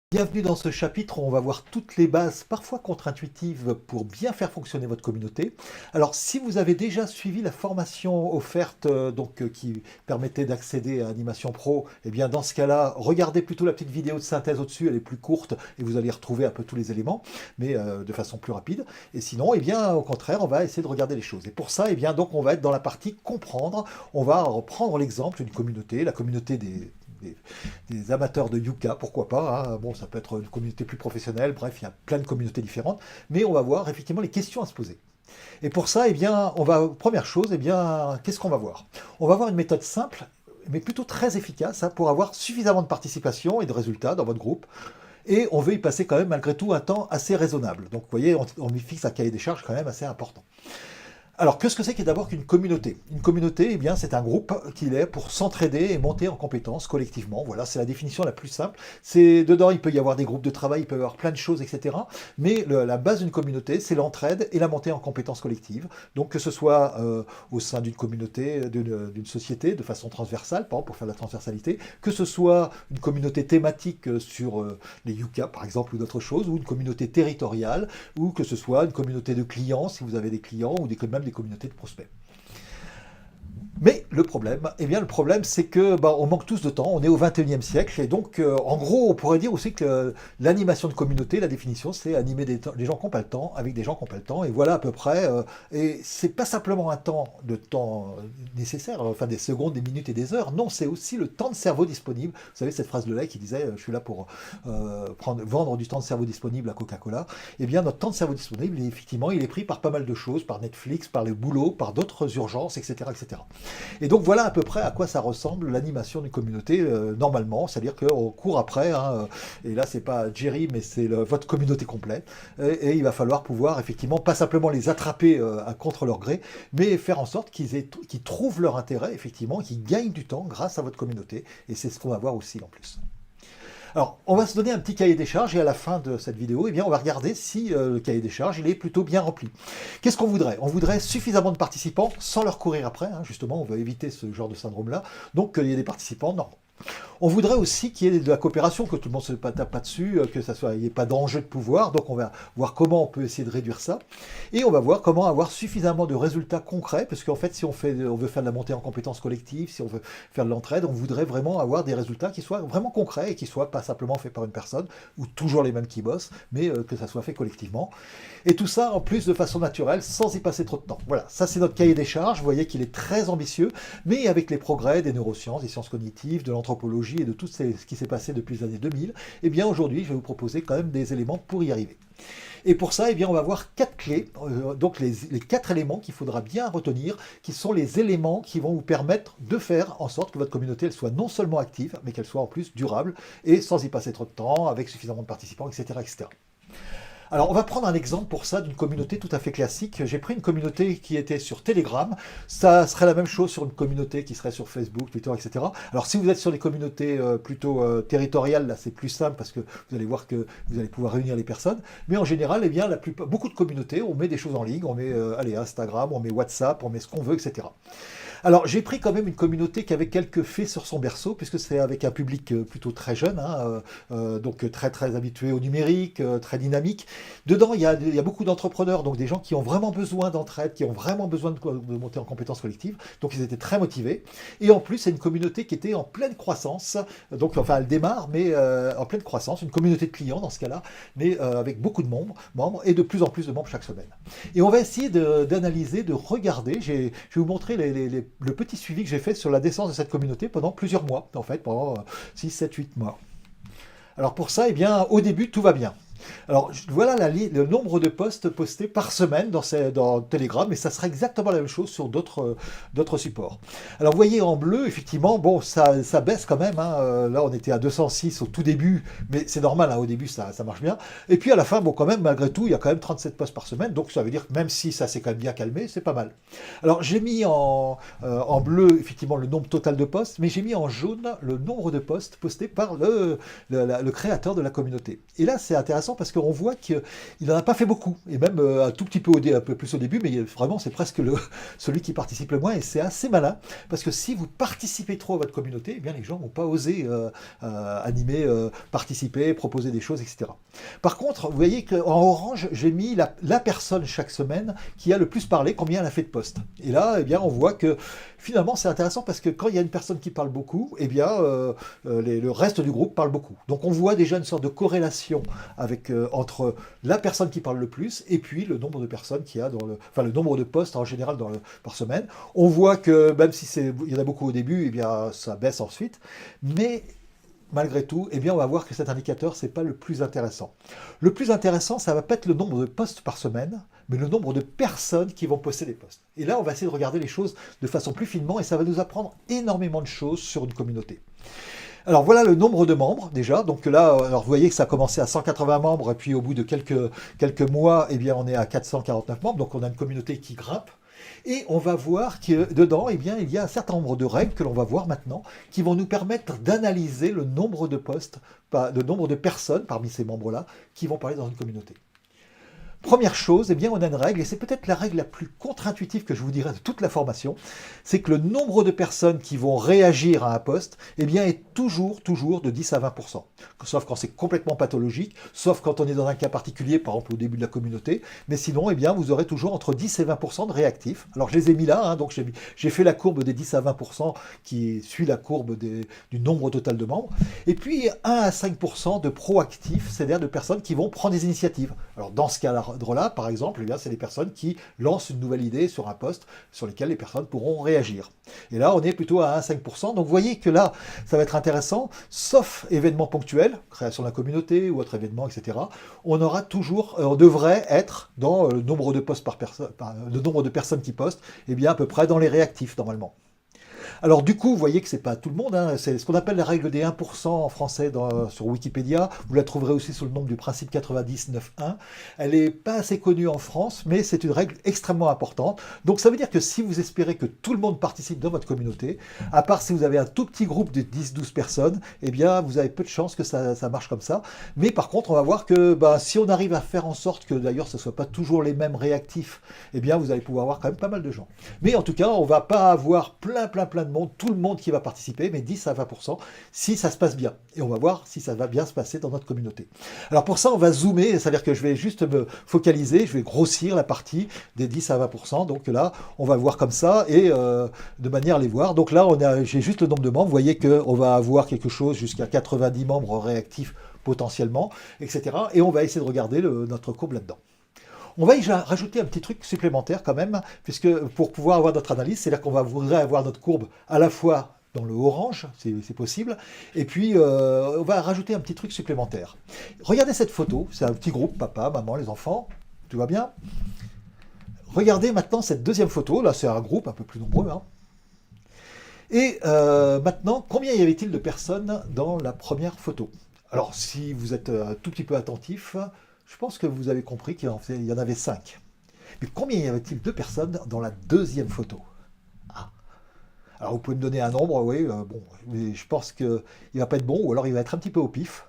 Bienvenue dans ce chapitre où on va voir toutes les bases, parfois contre-intuitives, pour bien faire fonctionner votre communauté. Alors, si vous avez déjà suivi la formation offerte qui permettait d'accéder à Animation Pro, eh bien dans ce cas-là, regardez plutôt la petite vidéo de synthèse au-dessus, elle est plus courte et vous allez retrouver un peu tous les éléments, mais de façon plus rapide. Et sinon, eh bien au contraire, on va essayer de regarder les choses. Et pour ça, eh bien donc on va être dans la partie comprendre. On va reprendre l'exemple d'une communauté, la communauté des, des amateurs de Yucca, pourquoi pas, hein. Bon, ça peut être une communauté plus professionnelle, bref, il y a plein de communautés différentes, mais on va voir effectivement les questions à se poser. Et pour ça, eh bien, première chose, eh bien, qu'est-ce qu'on va voir? On va voir une méthode simple, mais plutôt très efficace, hein, pour avoir suffisamment de participation et de résultats dans votre groupe. Et on veut y passer quand même malgré tout un temps assez raisonnable. Donc vous voyez, on y fixe un cahier des charges quand même assez important. Alors, qu'est-ce que c'est d'abord qu'une communauté? Une communauté, eh bien, c'est un groupe qui est pour s'entraider et monter en compétences collectivement. Voilà, c'est la définition la plus simple. C'est dedans, il peut y avoir des groupes de travail, il peut y avoir plein de choses, etc. Mais la base d'une communauté, c'est l'entraide et la montée en compétences collectives. Donc, que ce soit au sein d'une communauté, d'une société, de façon transversale, par exemple, pour faire de la transversalité, que ce soit une communauté thématique sur les yucca, par exemple, ou d'autres choses, ou une communauté territoriale, ou que ce soit une communauté de clients, si vous avez des clients, ou même des communautés de prospects. Mais le problème, eh bien le problème, c'est que on manque tous de temps. On est au 21e siècle et donc, en gros, on pourrait dire aussi que l'animation de communauté, la définition, c'est animer des gens qui n'ont pas le temps avec des gens qui n'ont pas le temps. Et voilà à peu près. Et c'est pas simplement un temps nécessaire, enfin des secondes, des minutes et des heures. Non, c'est aussi le temps de cerveau disponible. Vous savez cette phrase de là qui disait, je suis là pour vendre du temps de cerveau disponible à Coca-Cola. Eh bien, notre temps de cerveau disponible, effectivement, il est pris par pas mal de choses, par Netflix, par le boulot, par d'autres urgences, etc., etc. Et donc voilà à peu près à quoi ça ressemble l'animation d'une communauté normalement, c'est-à-dire qu'on court après, hein, et là c'est pas Jerry, mais c'est votre communauté complète, et il va falloir pouvoir effectivement pas simplement les attraper contre leur gré, mais faire en sorte qu'ils trouvent leur intérêt, effectivement, qu'ils gagnent du temps grâce à votre communauté, et c'est ce qu'on va voir aussi en plus. Alors, on va se donner un petit cahier des charges et à la fin de cette vidéo, eh bien, on va regarder si le cahier des charges il est plutôt bien rempli. Qu'est-ce qu'on voudrait? On voudrait suffisamment de participants sans leur courir après, hein, justement, on veut éviter ce genre de syndrome-là. Donc, qu'il y ait des participants, non. On voudrait aussi qu'il y ait de la coopération, que tout le monde ne se tape pas dessus, que ça soit, il n'y ait pas d'enjeu de pouvoir. Donc on va voir comment on peut essayer de réduire ça. Et on va voir comment avoir suffisamment de résultats concrets, parce qu'en fait, si on veut faire de la montée en compétences collectives, si on veut faire de l'entraide, on voudrait vraiment avoir des résultats qui soient vraiment concrets et qui ne soient pas simplement faits par une personne, ou toujours les mêmes qui bossent, mais que ça soit fait collectivement. Et tout ça, en plus, de façon naturelle, sans y passer trop de temps. Voilà, ça c'est notre cahier des charges. Vous voyez qu'il est très ambitieux, mais avec les progrès des neurosciences, des sciences cognitives, de l'anthropologie et de tout ce qui s'est passé depuis les années 2000, eh bien aujourd'hui, je vais vous proposer quand même des éléments pour y arriver. Et pour ça, eh bien, on va voir 4 clés, donc les 4 éléments qu'il faudra bien retenir, qui sont les éléments qui vont vous permettre de faire en sorte que votre communauté elle soit non seulement active, mais qu'elle soit en plus durable, et sans y passer trop de temps, avec suffisamment de participants, etc. etc. Alors, on va prendre un exemple pour ça d'une communauté tout à fait classique. J'ai pris une communauté qui était sur Telegram. Ça serait la même chose sur une communauté qui serait sur Facebook, Twitter, etc. Alors, si vous êtes sur des communautés plutôt territoriales, là, c'est plus simple parce que vous allez voir que vous allez pouvoir réunir les personnes. Mais en général, eh bien, beaucoup de communautés, on met des choses en ligne. On met Instagram, on met WhatsApp, on met ce qu'on veut, etc. Alors, j'ai pris quand même une communauté qui avait quelques faits sur son berceau, puisque c'est avec un public plutôt très jeune, hein, donc très très habitué au numérique, très dynamique. Dedans, il y a beaucoup d'entrepreneurs, donc des gens qui ont vraiment besoin d'entraide, qui ont vraiment besoin de monter en compétences collectives, donc ils étaient très motivés. Et en plus, c'est une communauté qui était en pleine croissance, donc enfin elle démarre, mais en pleine croissance, une communauté de clients dans ce cas-là, mais avec beaucoup de membres, et de plus en plus de membres chaque semaine. Et on va essayer d'analyser, de regarder, je vais vous montrer le petit suivi que j'ai fait sur la naissance de cette communauté pendant plusieurs mois, en fait, pendant 6, 7, 8 mois. Alors pour ça, eh bien, au début, tout va bien. Alors voilà le nombre de posts postés par semaine dans Telegram, et ça sera exactement la même chose sur d'autres supports. Alors vous voyez en bleu, effectivement, bon, ça baisse quand même, hein. Là on était à 206 au tout début, mais c'est normal, hein, au début ça marche bien. Et puis à la fin, bon quand même, malgré tout, il y a quand même 37 posts par semaine, donc ça veut dire que même si ça s'est quand même bien calmé, c'est pas mal. Alors j'ai mis en bleu, effectivement, le nombre total de posts, mais j'ai mis en jaune le nombre de posts postés par le créateur de la communauté. Et là c'est intéressant parce qu'on voit qu'il n'en a pas fait beaucoup, et même un tout petit peu, un peu plus au début, mais vraiment c'est presque celui qui participe le moins, et c'est assez malin, parce que si vous participez trop à votre communauté, eh bien les gens vont pas oser animer, participer, proposer des choses, etc. Par contre, vous voyez qu'en orange, j'ai mis la personne chaque semaine qui a le plus parlé, combien elle a fait de posts. Et là, eh bien, on voit que finalement, c'est intéressant parce que quand il y a une personne qui parle beaucoup, eh bien, le reste du groupe parle beaucoup. Donc, on voit déjà une sorte de corrélation avec, entre la personne qui parle le plus et puis le nombre de personnes qu'il y a enfin, le nombre de posts en général par semaine. On voit que même si il y en a beaucoup au début, eh bien, ça baisse ensuite. Mais malgré tout, eh bien, on va voir que cet indicateur, c'est pas le plus intéressant. Le plus intéressant, ça va pas être le nombre de posts par semaine, mais le nombre de personnes qui vont poster des posts. Et là, on va essayer de regarder les choses de façon plus finement et ça va nous apprendre énormément de choses sur une communauté. Alors voilà le nombre de membres déjà. Donc là, alors vous voyez que ça a commencé à 180 membres et puis au bout de quelques mois, eh bien, on est à 449 membres. Donc on a une communauté qui grimpe. Et on va voir que dedans, eh bien, il y a un certain nombre de règles que l'on va voir maintenant qui vont nous permettre d'analyser le nombre de posts, le nombre de personnes parmi ces membres-là qui vont parler dans une communauté. Première chose, eh bien, on a une règle, et c'est peut-être la règle la plus contre-intuitive que je vous dirai de toute la formation, c'est que le nombre de personnes qui vont réagir à un post, eh bien, est toujours de 10 à 20%. Sauf quand c'est complètement pathologique, sauf quand on est dans un cas particulier, par exemple au début de la communauté, mais sinon, eh bien, vous aurez toujours entre 10 et 20% de réactifs. Alors, je les ai mis là, hein, donc j'ai fait la courbe des 10 à 20% qui suit la courbe du nombre total de membres, et puis 1 à 5% de proactifs, c'est-à-dire de personnes qui vont prendre des initiatives. Alors, dans ce cas-là, par exemple, eh c'est des personnes qui lancent une nouvelle idée sur un post sur lequel les personnes pourront réagir. Et là, on est plutôt à 1,5%. Donc, vous voyez que là, ça va être intéressant, sauf événements ponctuels, création de la communauté ou autre événement, etc. On devrait être dans le nombre de posts par personne, le nombre de personnes qui postent, eh bien à peu près dans les réactifs normalement. Alors du coup, vous voyez que c'est pas tout le monde, hein. C'est ce qu'on appelle la règle des 1% en français sur Wikipédia. Vous la trouverez aussi sous le nom du principe 99.1. Elle n'est pas assez connue en France, mais c'est une règle extrêmement importante. Donc ça veut dire que si vous espérez que tout le monde participe dans votre communauté, à part si vous avez un tout petit groupe de 10-12 personnes, eh bien vous avez peu de chances que ça marche comme ça. Mais par contre, on va voir que si on arrive à faire en sorte que d'ailleurs ce ne soit pas toujours les mêmes réactifs, eh bien vous allez pouvoir avoir quand même pas mal de gens. Mais en tout cas, on ne va pas avoir plein de monde, tout le monde qui va participer, mais 10 à 20% si ça se passe bien. Et on va voir si ça va bien se passer dans notre communauté. Alors pour ça, on va zoomer, c'est-à-dire que je vais juste me focaliser, je vais grossir la partie des 10 à 20%. Donc là, on va voir comme ça et de manière à les voir. Donc là, j'ai juste le nombre de membres. Vous voyez qu'on va avoir quelque chose jusqu'à 90 membres réactifs potentiellement, etc. Et on va essayer de regarder notre courbe là-dedans. On va y rajouter un petit truc supplémentaire quand même, puisque pour pouvoir avoir notre analyse, c'est-à-dire qu'on voudrait avoir notre courbe à la fois dans le orange, c'est possible, et puis on va rajouter un petit truc supplémentaire. Regardez cette photo, c'est un petit groupe, papa, maman, les enfants, tout va bien. Regardez maintenant cette deuxième photo, là c'est un groupe un peu plus nombreux, hein. Et maintenant, combien y avait-il de personnes dans la première photo? Alors si vous êtes un tout petit peu attentif, je pense que vous avez compris qu'il y en avait 5. Mais combien y avait-il de personnes dans la deuxième photo? Ah. Alors vous pouvez me donner un nombre, oui, bon, mais je pense qu'il ne va pas être bon, ou alors il va être un petit peu au pif.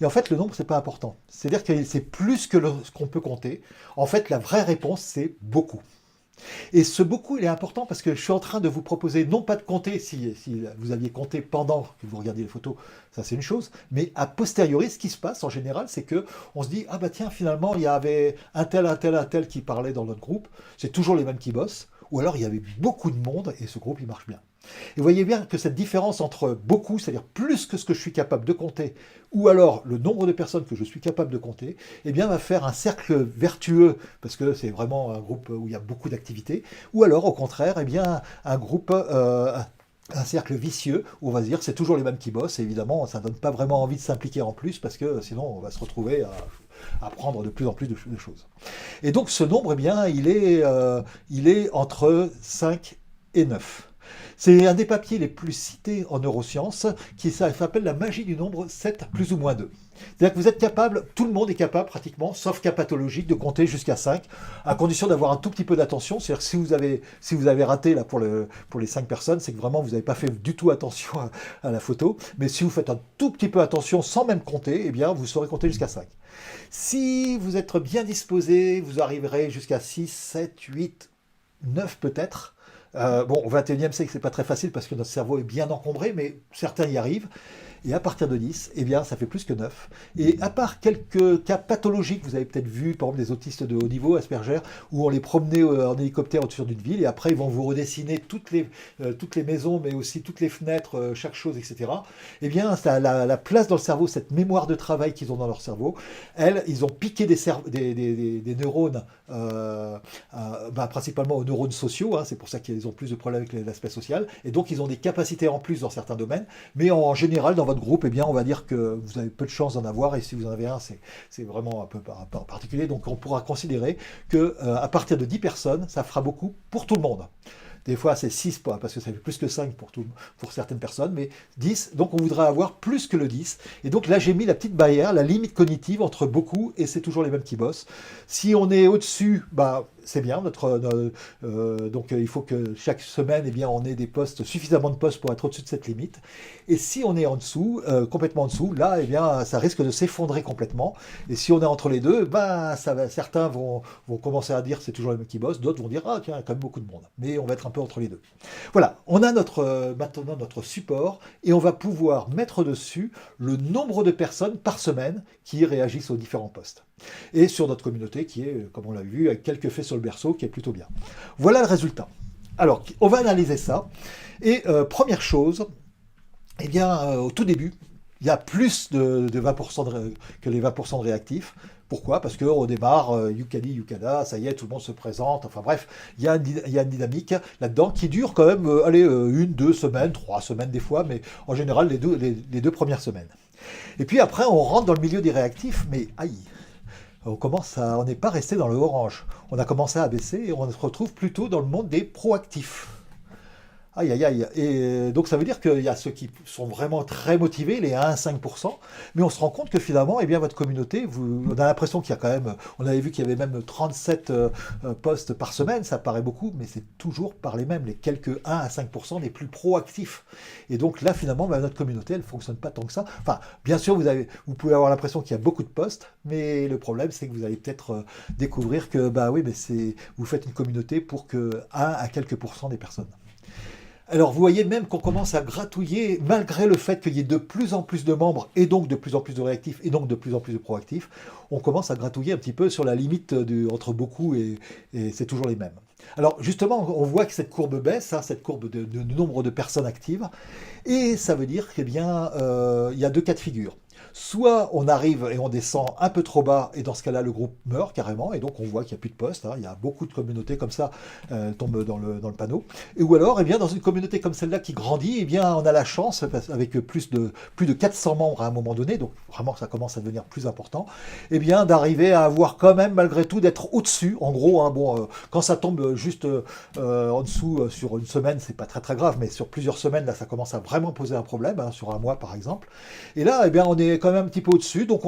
Et en fait, le nombre, c'est pas important. C'est-à-dire que c'est plus que ce qu'on peut compter. En fait, la vraie réponse, c'est beaucoup. Et ce beaucoup, il est important parce que je suis en train de vous proposer, non pas de compter, si vous aviez compté pendant que vous regardiez les photos, ça c'est une chose, mais a posteriori, ce qui se passe en général, c'est que on se dit, ah bah tiens, finalement, il y avait un tel qui parlait dans notre groupe, c'est toujours les mêmes qui bossent, ou alors il y avait beaucoup de monde et ce groupe, il marche bien. Et vous voyez bien que cette différence entre beaucoup, c'est-à-dire plus que ce que je suis capable de compter, ou alors le nombre de personnes que je suis capable de compter, eh bien va faire un cercle vertueux, parce que c'est vraiment un groupe où il y a beaucoup d'activités, ou alors au contraire, eh bien un groupe, un cercle vicieux, où on va se dire c'est toujours les mêmes qui bossent, et évidemment ça ne donne pas vraiment envie de s'impliquer en plus, parce que sinon on va se retrouver à prendre de plus en plus de choses. Et donc ce nombre, eh bien, il est entre 5 et 9. C'est un des papiers les plus cités en neurosciences qui s'appelle la magie du nombre 7 plus ou moins 2. C'est-à-dire que vous êtes capable, tout le monde est capable pratiquement, sauf cas pathologique, de compter jusqu'à 5, à condition d'avoir un tout petit peu d'attention. C'est-à-dire que si vous avez raté là, pour les 5 personnes, c'est que vraiment vous n'avez pas fait du tout attention à la photo. Mais si vous faites un tout petit peu attention sans même compter, eh bien vous saurez compter jusqu'à 5. Si vous êtes bien disposé, vous arriverez jusqu'à 6, 7, 8, 9 peut-être. Bon, au 21e siècle, c'est pas très facile parce que notre cerveau est bien encombré, mais certains y arrivent. Et à partir de 10, eh bien, ça fait plus que 9. Et à part quelques cas pathologiques, vous avez peut-être vu, par exemple, des autistes de haut niveau, Asperger, où on les promenait en hélicoptère au-dessus d'une ville, et après, ils vont vous redessiner toutes les maisons, mais aussi toutes les fenêtres, chaque chose, etc. Eh bien, ça, la place dans le cerveau, cette mémoire de travail qu'ils ont dans leur cerveau, ils ont piqué des neurones, principalement aux neurones sociaux, hein, c'est pour ça qu'ils ont plus de problèmes avec l'aspect social, et donc ils ont des capacités en plus dans certains domaines, mais en général, dans votre groupe, eh bien, on va dire que vous avez peu de chances d'en avoir, et si vous en avez un, c'est vraiment un peu particulier. Donc on pourra considérer que à partir de 10 personnes, ça fera beaucoup pour tout le monde. Des fois, c'est 6 parce que ça fait plus que 5 pour certaines personnes, mais 10, donc on voudrait avoir plus que le 10. Et donc là, j'ai mis la petite barrière, la limite cognitive entre beaucoup, et c'est toujours les mêmes qui bossent. Si on est au-dessus, c'est bien. Donc il faut que chaque semaine, eh bien, on ait suffisamment de postes pour être au-dessus de cette limite. Et si on est en dessous, complètement en dessous, là, eh bien, ça risque de s'effondrer complètement. Et si on est entre les deux, certains vont commencer à dire c'est toujours les mêmes qui bossent, d'autres vont dire ah tiens, il y a quand même beaucoup de monde. Mais on va être un peu entre les deux. Voilà, on a maintenant notre support et on va pouvoir mettre dessus le nombre de personnes par semaine qui réagissent aux différents postes. Et sur notre communauté qui est, comme on l'a vu, avec quelques faits sur le berceau, qui est plutôt bien. Voilà le résultat. Alors, on va analyser ça. Et première chose, eh bien, au tout début, il y a plus de 20% que les 20% de réactifs. Pourquoi? Parce qu'on démarre, Yucadi, Yucada, ça y est, tout le monde se présente. Enfin bref, il y a une dynamique là-dedans qui dure quand même, 1, 2 semaines, 3 semaines des fois, mais en général les deux premières semaines. Et puis après, on rentre dans le milieu des réactifs, mais aïe, on n'est pas resté dans le orange. On a commencé à baisser et on se retrouve plutôt dans le monde des proactifs. Aïe, aïe, aïe. Et donc ça veut dire qu'il y a ceux qui sont vraiment très motivés, les 1 à 5%, mais on se rend compte que finalement, eh bien, votre communauté, on a l'impression qu'il y a quand même, on avait vu qu'il y avait même 37 posts par semaine, ça paraît beaucoup, mais c'est toujours par les mêmes, les quelques 1 à 5% les plus proactifs. Et donc là, finalement, notre communauté, elle ne fonctionne pas tant que ça. Enfin, bien sûr, vous pouvez avoir l'impression qu'il y a beaucoup de posts, mais le problème, c'est que vous allez peut-être découvrir que, oui, mais vous faites une communauté pour que 1 à quelques pourcents des personnes. Alors vous voyez même qu'on commence à gratouiller, malgré le fait qu'il y ait de plus en plus de membres, et donc de plus en plus de réactifs, et donc de plus en plus de proactifs, on commence à gratouiller un petit peu sur la limite entre beaucoup et c'est toujours les mêmes. Alors justement, on voit que cette courbe baisse, cette courbe de nombre de personnes actives, et ça veut dire qu'il y a 2 cas de figure. Soit on arrive et on descend un peu trop bas, et dans ce cas-là, le groupe meurt carrément, et donc on voit qu'il n'y a plus de postes, il y a beaucoup de communautés comme ça, tombent dans le panneau. Ou alors, eh bien, dans une communauté comme celle-là qui grandit, eh bien, on a la chance, avec plus de 400 membres à un moment donné, donc vraiment ça commence à devenir plus important, eh bien, d'arriver à avoir quand même, malgré tout, d'être au-dessus. En gros, quand ça tombe juste en dessous sur une semaine, c'est pas très très grave, mais sur plusieurs semaines, là, ça commence à vraiment poser un problème, sur un mois par exemple. Et là, eh bien, on est quand même un petit peu au-dessus, donc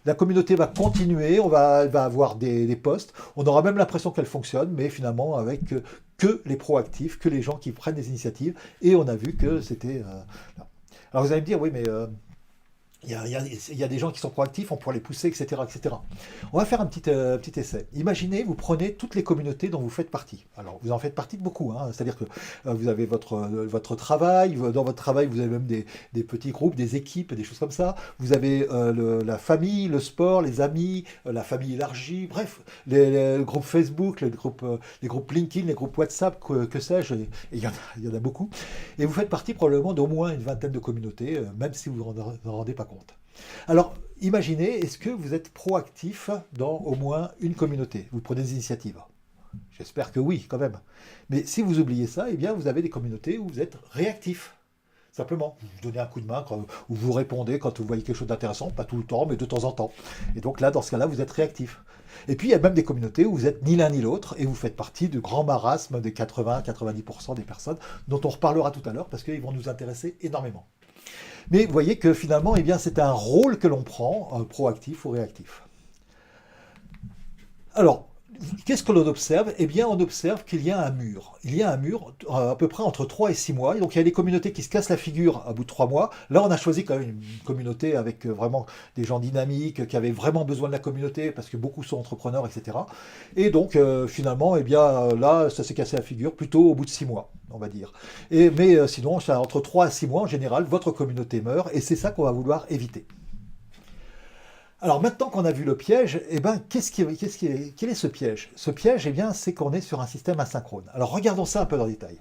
la communauté va continuer, elle va avoir des posts, on aura même l'impression qu'elle fonctionne, mais finalement avec que les proactifs, que les gens qui prennent des initiatives, et on a vu que c'était... Alors vous allez me dire, oui, mais... Il y a des gens qui sont proactifs, on pourra les pousser, etc., etc. On va faire un petit essai. Imaginez, vous prenez toutes les communautés dont vous faites partie. Alors, vous en faites partie de beaucoup, c'est-à-dire que vous avez votre travail, dans votre travail, vous avez même des petits groupes, des équipes, des choses comme ça. Vous avez la famille, le sport, les amis, la famille élargie, bref, les groupes Facebook, les groupes LinkedIn, les groupes WhatsApp, que sais-je, et il y en a beaucoup. Et vous faites partie probablement d'au moins une vingtaine de communautés, même si vous ne vous en rendez pas compte. Alors, imaginez, est-ce que vous êtes proactif dans au moins une communauté? Vous prenez des initiatives? J'espère que oui, quand même. Mais si vous oubliez ça, eh bien, vous avez des communautés où vous êtes réactif. Simplement, vous donnez un coup de main ou vous répondez quand vous voyez quelque chose d'intéressant, pas tout le temps, mais de temps en temps. Et donc là, dans ce cas-là, vous êtes réactif. Et puis, il y a même des communautés où vous êtes ni l'un ni l'autre et vous faites partie du grand marasme des 80-90% des personnes dont on reparlera tout à l'heure parce qu'ils vont nous intéresser énormément. Mais vous voyez que finalement, eh bien, c'est un rôle que l'on prend, proactif ou réactif. Alors, qu'est-ce que l'on observe? Eh bien, on observe qu'il y a un mur. Il y a un mur à peu près entre 3 et 6 mois. Et donc, il y a des communautés qui se cassent la figure à bout de 3 mois. Là, on a choisi quand même une communauté avec vraiment des gens dynamiques, qui avaient vraiment besoin de la communauté, parce que beaucoup sont entrepreneurs, etc. Et donc, finalement, eh bien, là, ça s'est cassé la figure plutôt au bout de 6 mois, on va dire. Mais sinon, entre 3 et 6 mois, en général, votre communauté meurt. Et c'est ça qu'on va vouloir éviter. Alors maintenant qu'on a vu le piège, eh ben, quel est ce piège? Ce piège, eh bien, c'est qu'on est sur un système asynchrone. Alors regardons ça un peu dans le détail.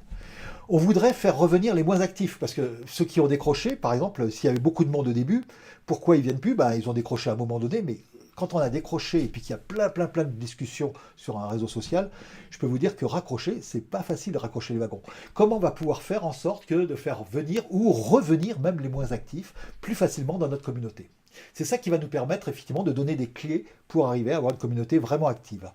On voudrait faire revenir les moins actifs, parce que ceux qui ont décroché, par exemple, s'il y avait beaucoup de monde au début, pourquoi ils viennent plus? Ben, ils ont décroché à un moment donné, mais quand on a décroché et puis qu'il y a plein de discussions sur un réseau social, je peux vous dire que raccrocher, c'est pas facile de raccrocher les wagons. Comment on va pouvoir faire en sorte que de faire venir ou revenir même les moins actifs plus facilement dans notre communauté? C'est ça qui va nous permettre effectivement de donner des clés pour arriver à avoir une communauté vraiment active.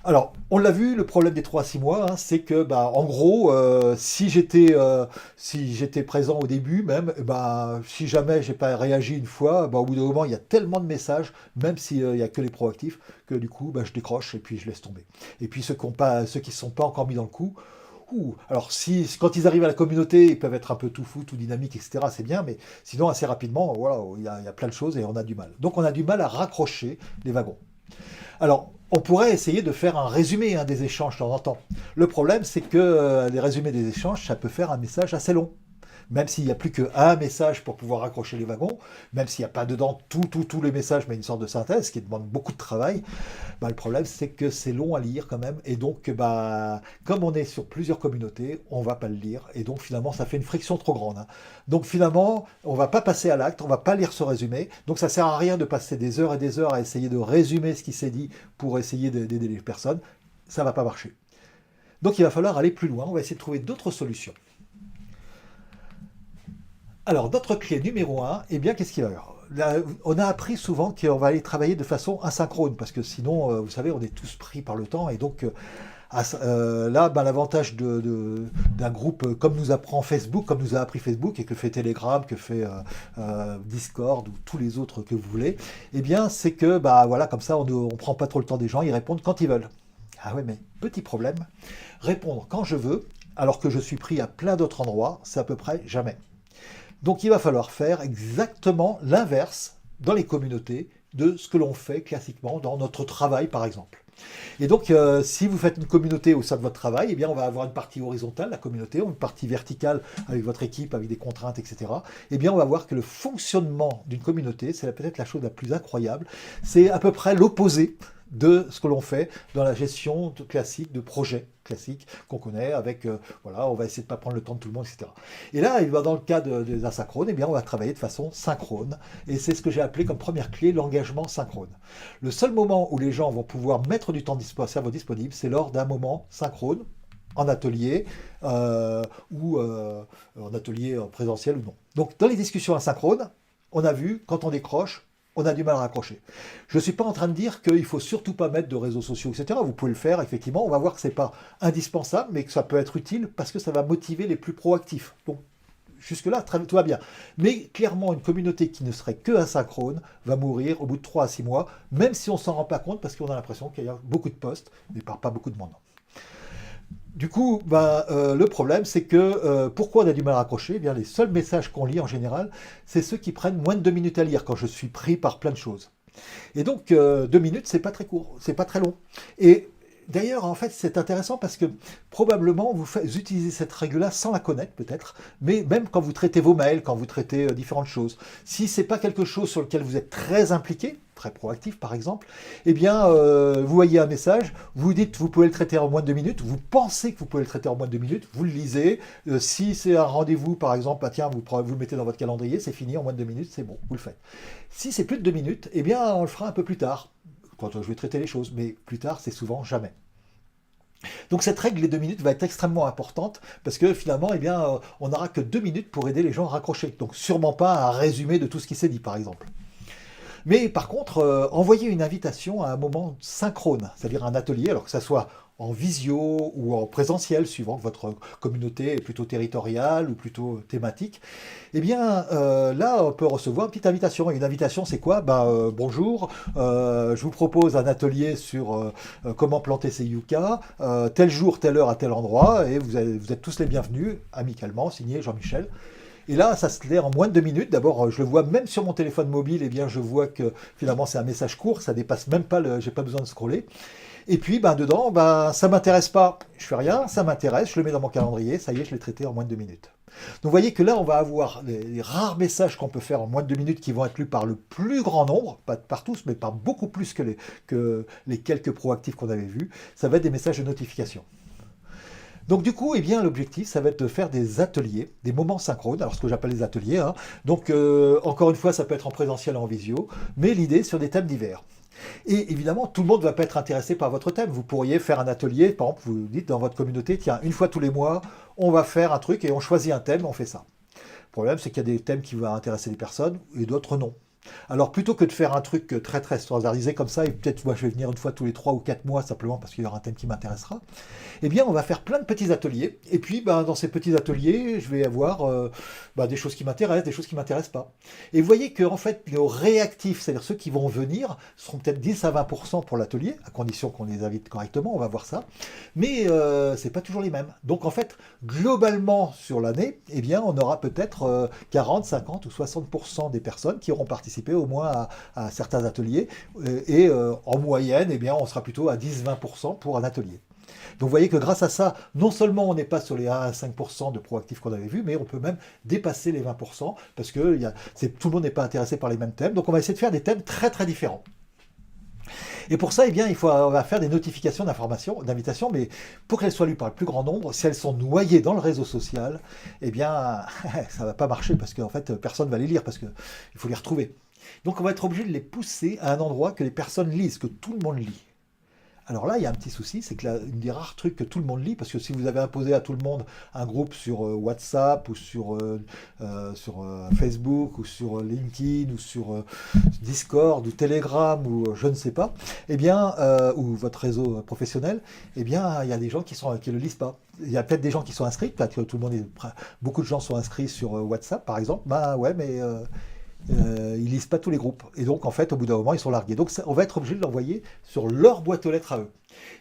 Alors, on l'a vu, le problème des 3 à 6 mois, hein, c'est que, bah, en gros, si j'étais présent au début, même, bah, si jamais j'ai pas réagi une fois, bah, au bout d'un moment, il y a tellement de messages, même s'il n'y a que les proactifs, que du coup, bah, je décroche et puis je laisse tomber. Et puis ceux qui ne sont pas encore mis dans le coup, alors quand ils arrivent à la communauté, ils peuvent être un peu tout fou, tout dynamique, etc. C'est bien, mais sinon, assez rapidement, voilà, il y a plein de choses et on a du mal. Donc, on a du mal à raccrocher les wagons. Alors, on pourrait essayer de faire un résumé des échanges de temps en temps. Le problème, c'est que les résumés des échanges, ça peut faire un message assez long. Même s'il n'y a plus qu'un message pour pouvoir raccrocher les wagons, même s'il n'y a pas dedans tous les messages, mais une sorte de synthèse qui demande beaucoup de travail, bah, le problème c'est que c'est long à lire quand même. Et donc, bah, comme on est sur plusieurs communautés, on ne va pas le lire. Et donc finalement, ça fait une friction trop grande, hein. Donc finalement, on ne va pas passer à l'acte, on ne va pas lire ce résumé. Donc ça ne sert à rien de passer des heures et des heures à essayer de résumer ce qui s'est dit pour essayer d'aider les personnes. Ça ne va pas marcher. Donc il va falloir aller plus loin, on va essayer de trouver d'autres solutions. Alors, notre clé numéro un, eh bien, qu'est-ce qu'il y a? Là, on a appris souvent qu'on va aller travailler de façon asynchrone, parce que sinon, vous savez, on est tous pris par le temps, et donc là, ben, l'avantage d'un groupe comme nous apprend Facebook, comme nous a appris Facebook, et que fait Telegram, que fait Discord, ou tous les autres que vous voulez, eh bien, c'est que, bah, voilà, comme ça, on ne prend pas trop le temps des gens, ils répondent quand ils veulent. Ah ouais, mais petit problème, répondre quand je veux, alors que je suis pris à plein d'autres endroits, c'est à peu près jamais. Donc il va falloir faire exactement l'inverse dans les communautés de ce que l'on fait classiquement dans notre travail par exemple. Et donc si vous faites une communauté au sein de votre travail, eh bien on va avoir une partie horizontale, la communauté, ou une partie verticale avec votre équipe, avec des contraintes, etc. Eh bien on va voir que le fonctionnement d'une communauté, c'est peut-être la chose la plus incroyable, c'est à peu près l'opposé de ce que l'on fait dans la gestion classique de projets classiques qu'on connaît avec, voilà, on va essayer de ne pas prendre le temps de tout le monde, etc. Et là, dans le cas des asynchrones, eh bien, on va travailler de façon synchrone. Et c'est ce que j'ai appelé comme première clé l'engagement synchrone. Le seul moment où les gens vont pouvoir mettre du temps cerveau disponible, c'est lors d'un moment synchrone, en atelier, ou en atelier présentiel ou non. Donc, dans les discussions asynchrones, on a vu, quand on décroche, on a du mal à raccrocher. Je ne suis pas en train de dire qu'il ne faut surtout pas mettre de réseaux sociaux, etc. Vous pouvez le faire, effectivement. On va voir que ce n'est pas indispensable, mais que ça peut être utile parce que ça va motiver les plus proactifs. Donc, jusque-là, tout va bien. Mais clairement, une communauté qui ne serait que asynchrone va mourir au bout de 3 à 6 mois, même si on ne s'en rend pas compte parce qu'on a l'impression qu'il y a beaucoup de posts, mais pas beaucoup de monde. Du coup, le problème, c'est que pourquoi on a du mal à raccrocher? Eh bien, les seuls messages qu'on lit en général, c'est ceux qui prennent moins de 2 minutes à lire quand je suis pris par plein de choses. Et donc, 2 minutes, c'est pas très court, c'est pas très long. Et d'ailleurs, en fait, c'est intéressant parce que probablement vous utilisez cette règle-là sans la connaître peut-être, mais même quand vous traitez vos mails, quand vous traitez différentes choses, si c'est pas quelque chose sur lequel vous êtes très impliqué, très proactif par exemple, eh bien, vous voyez un message, vous dites vous pouvez le traiter en moins de 2 minutes, vous pensez que vous pouvez le traiter en moins de 2 minutes, vous le lisez, si c'est un rendez-vous par exemple, bah, tiens, vous le mettez dans votre calendrier, c'est fini, en moins de 2 minutes, c'est bon, vous le faites. Si c'est plus de 2 minutes, eh bien, on le fera un peu plus tard, quand je vais traiter les choses, mais plus tard, c'est souvent jamais. Donc cette règle des 2 minutes va être extrêmement importante parce que finalement, eh bien, on n'aura que 2 minutes pour aider les gens à raccrocher. Donc sûrement pas un résumé de tout ce qui s'est dit, par exemple. Mais par contre, envoyer une invitation à un moment synchrone, c'est-à-dire un atelier, alors que ça soit en visio ou en présentiel, suivant que votre communauté est plutôt territoriale ou plutôt thématique, eh bien là, on peut recevoir une petite invitation. Et une invitation, c'est quoi? Bonjour, je vous propose un atelier sur comment planter ses yuccas, tel jour, telle heure, à tel endroit, et vous êtes tous les bienvenus, amicalement, signé Jean-Michel. Et là, ça se fait en moins de 2 minutes. D'abord, je le vois même sur mon téléphone mobile, eh bien, je vois que finalement c'est un message court, ça dépasse même pas j'ai pas besoin de scroller. Et puis, dedans, ça m'intéresse pas, je fais rien, ça m'intéresse, je le mets dans mon calendrier, ça y est, je l'ai traité en moins de 2 minutes. Donc, vous voyez que là, on va avoir les rares messages qu'on peut faire en moins de 2 minutes qui vont être lus par le plus grand nombre, pas par tous, mais par beaucoup plus que les quelques proactifs qu'on avait vus. Ça va être des messages de notification. Donc du coup, eh bien, l'objectif, ça va être de faire des ateliers, des moments synchrones, alors ce que j'appelle les ateliers, hein. Donc encore une fois, ça peut être en présentiel ou en visio, mais l'idée sur des thèmes divers. Et évidemment, tout le monde ne va pas être intéressé par votre thème. Vous pourriez faire un atelier, par exemple, vous dites dans votre communauté, tiens, une fois tous les mois, on va faire un truc et on choisit un thème, on fait ça. Le problème, c'est qu'il y a des thèmes qui vont intéresser les personnes et d'autres non. Alors plutôt que de faire un truc très très standardisé comme ça, et peut-être moi je vais venir une fois tous les 3 ou 4 mois simplement parce qu'il y aura un thème qui m'intéressera, eh bien on va faire plein de petits ateliers, et puis dans ces petits ateliers, je vais avoir des choses qui m'intéressent, des choses qui ne m'intéressent pas. Et vous voyez que en fait, nos réactifs, c'est-à-dire ceux qui vont venir, seront peut-être 10 à 20% pour l'atelier, à condition qu'on les invite correctement, on va voir ça, mais c'est pas toujours les mêmes. Donc en fait, globalement sur l'année, eh bien on aura peut-être 40, 50 ou 60% des personnes qui auront participé au moins à certains ateliers, et en moyenne, eh bien, on sera plutôt à 10-20% pour un atelier. Donc vous voyez que grâce à ça, non seulement on n'est pas sur les 1 à 5% de proactifs qu'on avait vus, mais on peut même dépasser les 20% parce que tout le monde n'est pas intéressé par les mêmes thèmes. Donc on va essayer de faire des thèmes très très différents. Et pour ça, eh bien, on va faire des notifications d'invitation, mais pour qu'elles soient lues par le plus grand nombre, si elles sont noyées dans le réseau social, eh bien, ça ne va pas marcher parce qu'en fait, personne ne va les lire parce qu'il faut les retrouver. Donc on va être obligé de les pousser à un endroit que les personnes lisent, que tout le monde lit. Alors là, il y a un petit souci, c'est que une des rares trucs que tout le monde lit, parce que si vous avez imposé à tout le monde un groupe sur WhatsApp ou sur Facebook ou sur LinkedIn ou sur Discord ou Telegram ou je ne sais pas, eh bien, ou votre réseau professionnel, eh bien, il y a des gens qui le lisent pas. Il y a peut-être des gens qui sont inscrits, peut-être que beaucoup de gens sont inscrits sur WhatsApp par exemple, ouais, mais ils lisent pas tous les groupes. Et donc, en fait, au bout d'un moment, ils sont largués. Donc, on va être obligé de l'envoyer sur leur boîte aux lettres à eux.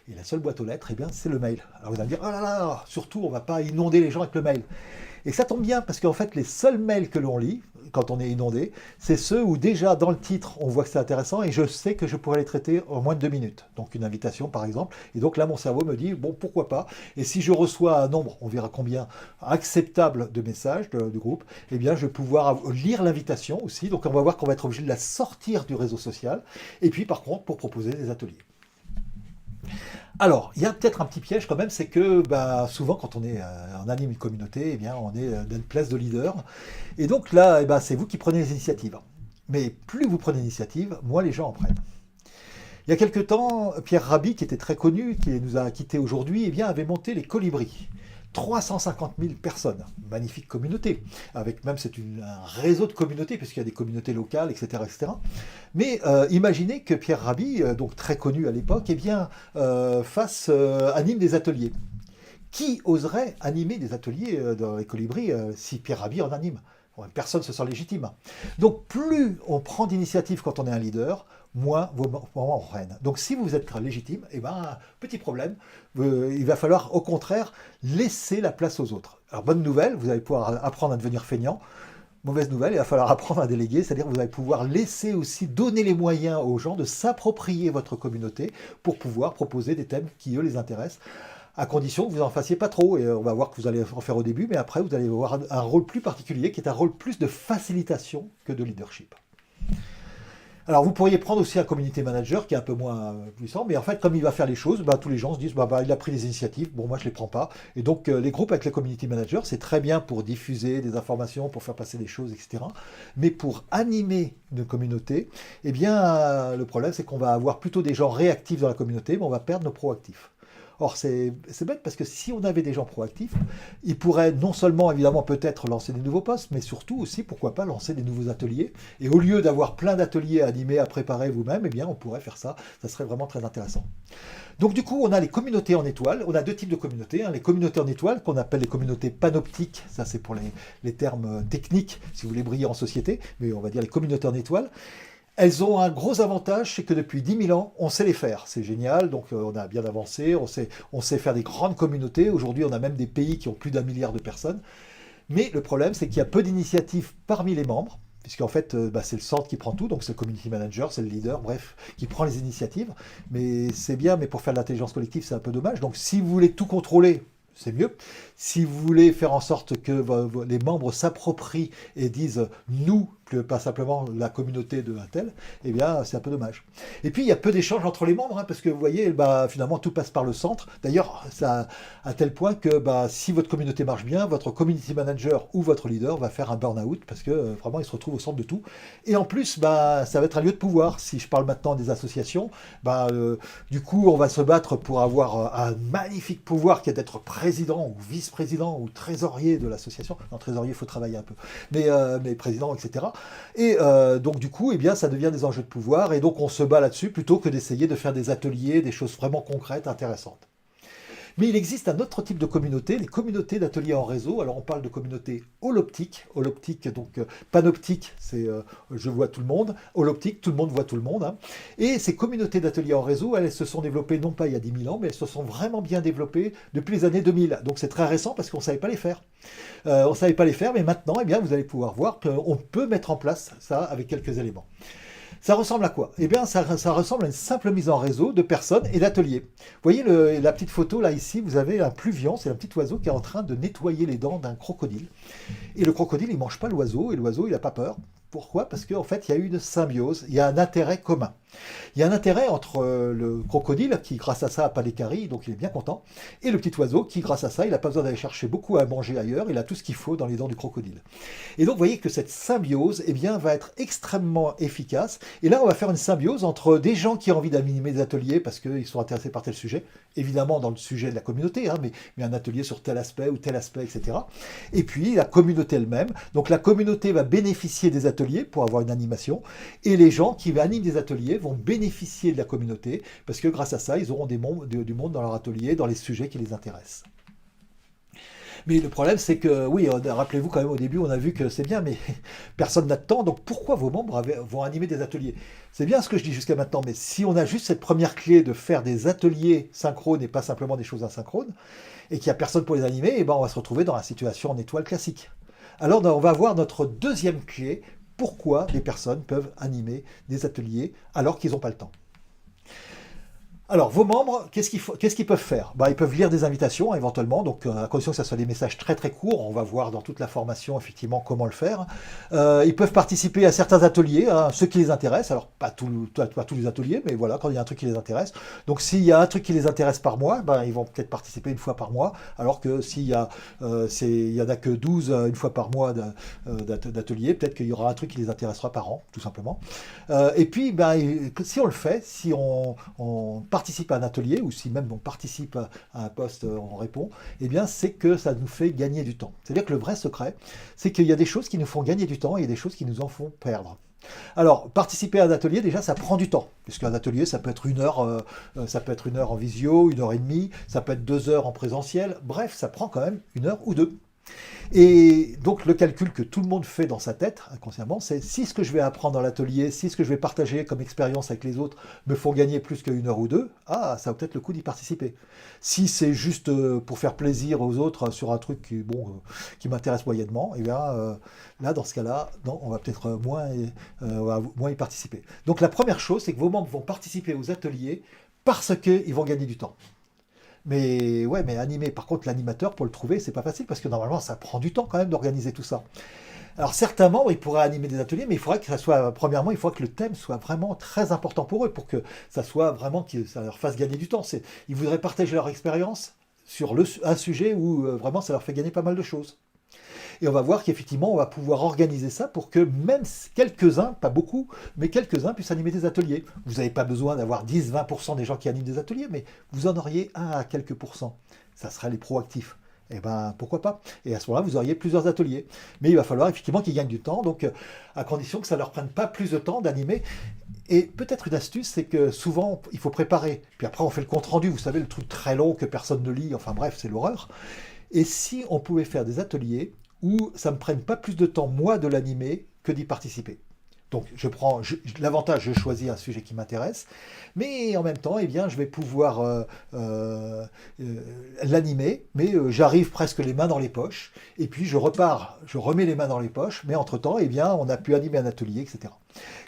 Et la seule boîte aux lettres, eh bien, c'est le mail. Alors, vous allez me dire, oh là là, surtout, on ne va pas inonder les gens avec le mail. Et ça tombe bien, parce qu'en fait, les seuls mails que l'on lit, quand on est inondé, c'est ceux où déjà, dans le titre, on voit que c'est intéressant, et je sais que je pourrais les traiter en moins de 2 minutes. Donc, une invitation, par exemple. Et donc, là, mon cerveau me dit, bon, pourquoi pas. Et si je reçois un nombre, on verra combien, acceptable de messages du groupe, eh bien, je vais pouvoir lire l'invitation aussi. Donc, on va voir qu'on va être obligé de la sortir du réseau social. Et puis, par contre, pour proposer des ateliers. Alors, il y a peut-être un petit piège quand même, c'est que souvent quand on anime une communauté, eh bien, on est dans une place de leader. Et donc là, c'est vous qui prenez les initiatives. Mais plus vous prenez l'initiative, moins les gens en prennent. Il y a quelque temps, Pierre Rabhi, qui était très connu, qui nous a quittés aujourd'hui, eh bien, avait monté les Colibris. 350 000 personnes, magnifique communauté, avec même un réseau de communautés, puisqu'il y a des communautés locales, etc. etc. Mais imaginez que Pierre Rabhi, donc très connu à l'époque, eh bien, anime des ateliers. Qui oserait animer des ateliers dans les Colibris si Pierre Rabhi en anime? Personne ne se sent légitime. Donc plus on prend d'initiative quand on est un leader, moins vos moments reprennent. Donc si vous êtes légitime, petit problème, il va falloir au contraire laisser la place aux autres. Alors bonne nouvelle, vous allez pouvoir apprendre à devenir feignant. Mauvaise nouvelle, il va falloir apprendre à déléguer, c'est-à-dire que vous allez pouvoir laisser aussi, donner les moyens aux gens de s'approprier votre communauté pour pouvoir proposer des thèmes qui eux les intéressent, à condition que vous n'en fassiez pas trop. Et on va voir que vous allez en faire au début, mais après vous allez avoir un rôle plus particulier qui est un rôle plus de facilitation que de leadership. Alors vous pourriez prendre aussi un community manager qui est un peu moins puissant, mais en fait comme il va faire les choses, tous les gens se disent il a pris les initiatives, bon moi je les prends pas. Et donc les groupes avec les community managers, c'est très bien pour diffuser des informations, pour faire passer des choses, etc. Mais pour animer une communauté, eh bien le problème c'est qu'on va avoir plutôt des gens réactifs dans la communauté, mais on va perdre nos proactifs. Or, c'est bête parce que si on avait des gens proactifs, ils pourraient non seulement, évidemment, peut-être lancer des nouveaux postes, mais surtout aussi, pourquoi pas, lancer des nouveaux ateliers. Et au lieu d'avoir plein d'ateliers animés à préparer vous-même, eh bien, on pourrait faire ça. Ça serait vraiment très intéressant. Donc, du coup, on a les communautés en étoiles. On a deux types de communautés, hein. Les communautés en étoiles, qu'on appelle les communautés panoptiques. Ça, c'est pour les termes techniques, si vous voulez briller en société. Mais on va dire les communautés en étoiles. Elles ont un gros avantage, c'est que depuis 10 000 ans, on sait les faire. C'est génial, donc on a bien avancé, on sait faire des grandes communautés. Aujourd'hui, on a même des pays qui ont plus d'1 milliard de personnes. Mais le problème, c'est qu'il y a peu d'initiatives parmi les membres, puisqu'en fait, c'est le centre qui prend tout, donc c'est le community manager, c'est le leader, bref, qui prend les initiatives. Mais c'est bien, mais pour faire de l'intelligence collective, c'est un peu dommage. Donc si vous voulez tout contrôler, c'est mieux. Si vous voulez faire en sorte que les membres s'approprient et disent nous, pas simplement la communauté de un tel, eh bien c'est un peu dommage. Et puis il y a peu d'échanges entre les membres, hein, parce que vous voyez, finalement tout passe par le centre. D'ailleurs, ça à tel point que si votre communauté marche bien, votre community manager ou votre leader va faire un burn-out parce que vraiment il se retrouve au centre de tout. Et en plus, ça va être un lieu de pouvoir. Si je parle maintenant des associations, du coup on va se battre pour avoir un magnifique pouvoir qui est d'être président ou vice-président ou trésorier de l'association. Non, trésorier, il faut travailler un peu. Mais président, etc. Et donc du coup, eh bien, ça devient des enjeux de pouvoir, et donc on se bat là-dessus plutôt que d'essayer de faire des ateliers, des choses vraiment concrètes, intéressantes. Mais il existe un autre type de communauté, les communautés d'ateliers en réseau. Alors on parle de communautés holoptiques. Holoptique, donc panoptique, c'est je vois tout le monde. Holoptique, tout le monde voit tout le monde, hein. Et ces communautés d'ateliers en réseau, elles se sont développées non pas il y a 10 000 ans, mais elles se sont vraiment bien développées depuis les années 2000. Donc c'est très récent parce qu'on ne savait pas les faire. On ne savait pas les faire, mais maintenant, eh bien, vous allez pouvoir voir qu'on peut mettre en place ça avec quelques éléments. Ça ressemble à quoi? Eh bien, ça ressemble à une simple mise en réseau de personnes et d'ateliers. Vous voyez la petite photo là ici, vous avez un pluvion, c'est un petit oiseau qui est en train de nettoyer les dents d'un crocodile. Et le crocodile, il ne mange pas l'oiseau, et l'oiseau, il n'a pas peur. Pourquoi? Parce qu'en fait, il y a eu une symbiose, il y a un intérêt commun. Il y a un intérêt entre le crocodile, qui grâce à ça n'a pas les caries, donc il est bien content, et le petit oiseau, qui grâce à ça, il n'a pas besoin d'aller chercher beaucoup à manger ailleurs, il a tout ce qu'il faut dans les dents du crocodile. Et donc, vous voyez que cette symbiose, eh bien, va être extrêmement efficace. Et là, on va faire une symbiose entre des gens qui ont envie d'animer des ateliers parce qu'ils sont intéressés par tel sujet, évidemment dans le sujet de la communauté, hein, mais un atelier sur tel aspect ou tel aspect, etc. Et puis, la communauté elle-même. Donc, la communauté va bénéficier des ateliers pour avoir une animation, et les gens qui animent des ateliers vont bénéficier de la communauté parce que grâce à ça, ils auront du monde dans leur atelier, dans les sujets qui les intéressent. Mais le problème, c'est que, oui, rappelez-vous quand même au début, on a vu que c'est bien, mais personne n'a de temps, donc pourquoi vos membres vont animer des ateliers? C'est bien ce que je dis jusqu'à maintenant, mais si on a juste cette première clé de faire des ateliers synchrones et pas simplement des choses asynchrones, et qu'il n'y a personne pour les animer, eh ben on va se retrouver dans la situation en étoile classique. Alors on va voir notre deuxième clé, pourquoi les personnes peuvent animer des ateliers alors qu'ils n'ont pas le temps. Alors, vos membres, qu'est-ce qu'ils peuvent faire? Ils peuvent lire des invitations, éventuellement, donc à condition que ce soit des messages très très courts. On va voir dans toute la formation, effectivement, comment le faire. Ils peuvent participer à certains ateliers, hein, ceux qui les intéressent. Alors, pas tous les ateliers, mais voilà, quand il y a un truc qui les intéresse. Donc, s'il y a un truc qui les intéresse par mois, ils vont peut-être participer une fois par mois, alors que s'il y en a que 12 une fois par mois d'ateliers, peut-être qu'il y aura un truc qui les intéressera par an, tout simplement. Et puis, si on le fait, si on participe à un atelier, ou si même on participe à un poste, on répond, eh bien c'est que ça nous fait gagner du temps. C'est-à-dire que le vrai secret, c'est qu'il y a des choses qui nous font gagner du temps et il y a des choses qui nous en font perdre. Alors, participer à un atelier, déjà, ça prend du temps. Puisqu'un atelier, ça peut être 1 heure, ça peut être 1 heure en visio, 1 heure et demie, ça peut être 2 heures en présentiel. Bref, ça prend quand même 1 heure ou 2. Et donc le calcul que tout le monde fait dans sa tête, inconsciemment, c'est si ce que je vais apprendre dans l'atelier, si ce que je vais partager comme expérience avec les autres me font gagner plus qu'1 heure ou 2, ça vaut peut-être le coup d'y participer. Si c'est juste pour faire plaisir aux autres sur un truc qui m'intéresse moyennement, et bien là, dans ce cas-là, on va peut-être moins y participer. Donc la première chose, c'est que vos membres vont participer aux ateliers parce qu'ils vont gagner du temps. Mais ouais, mais animer, par contre, l'animateur, pour le trouver, c'est pas facile parce que normalement, ça prend du temps quand même d'organiser tout ça. Alors certains membres, ils pourraient animer des ateliers, mais il faudrait que ça soit, premièrement, il faudrait que le thème soit vraiment très important pour eux, pour que ça soit vraiment, que ça leur fasse gagner du temps. Ils voudraient partager leur expérience sur un sujet où vraiment ça leur fait gagner pas mal de choses. Et on va voir qu'effectivement, on va pouvoir organiser ça pour que même quelques-uns, pas beaucoup, mais quelques-uns puissent animer des ateliers. Vous n'avez pas besoin d'avoir 10-20% des gens qui animent des ateliers, mais vous en auriez 1 à quelques pourcents. Ça serait les proactifs. Eh ben, pourquoi pas? Et à ce moment-là, vous auriez plusieurs ateliers. Mais il va falloir effectivement qu'ils gagnent du temps, donc à condition que ça ne leur prenne pas plus de temps d'animer. Et peut-être une astuce, c'est que souvent, il faut préparer. Puis après, on fait le compte-rendu, vous savez, le truc très long que personne ne lit, enfin bref, c'est l'horreur. Et si on pouvait faire des ateliers où ça ne me prenne pas plus de temps, moi, de l'animer, que d'y participer. Donc, l'avantage, je choisis un sujet qui m'intéresse, mais en même temps, eh bien, je vais pouvoir l'animer, mais j'arrive presque les mains dans les poches, et puis je repars, je remets les mains dans les poches, mais entre-temps, eh bien, on a pu animer un atelier, etc.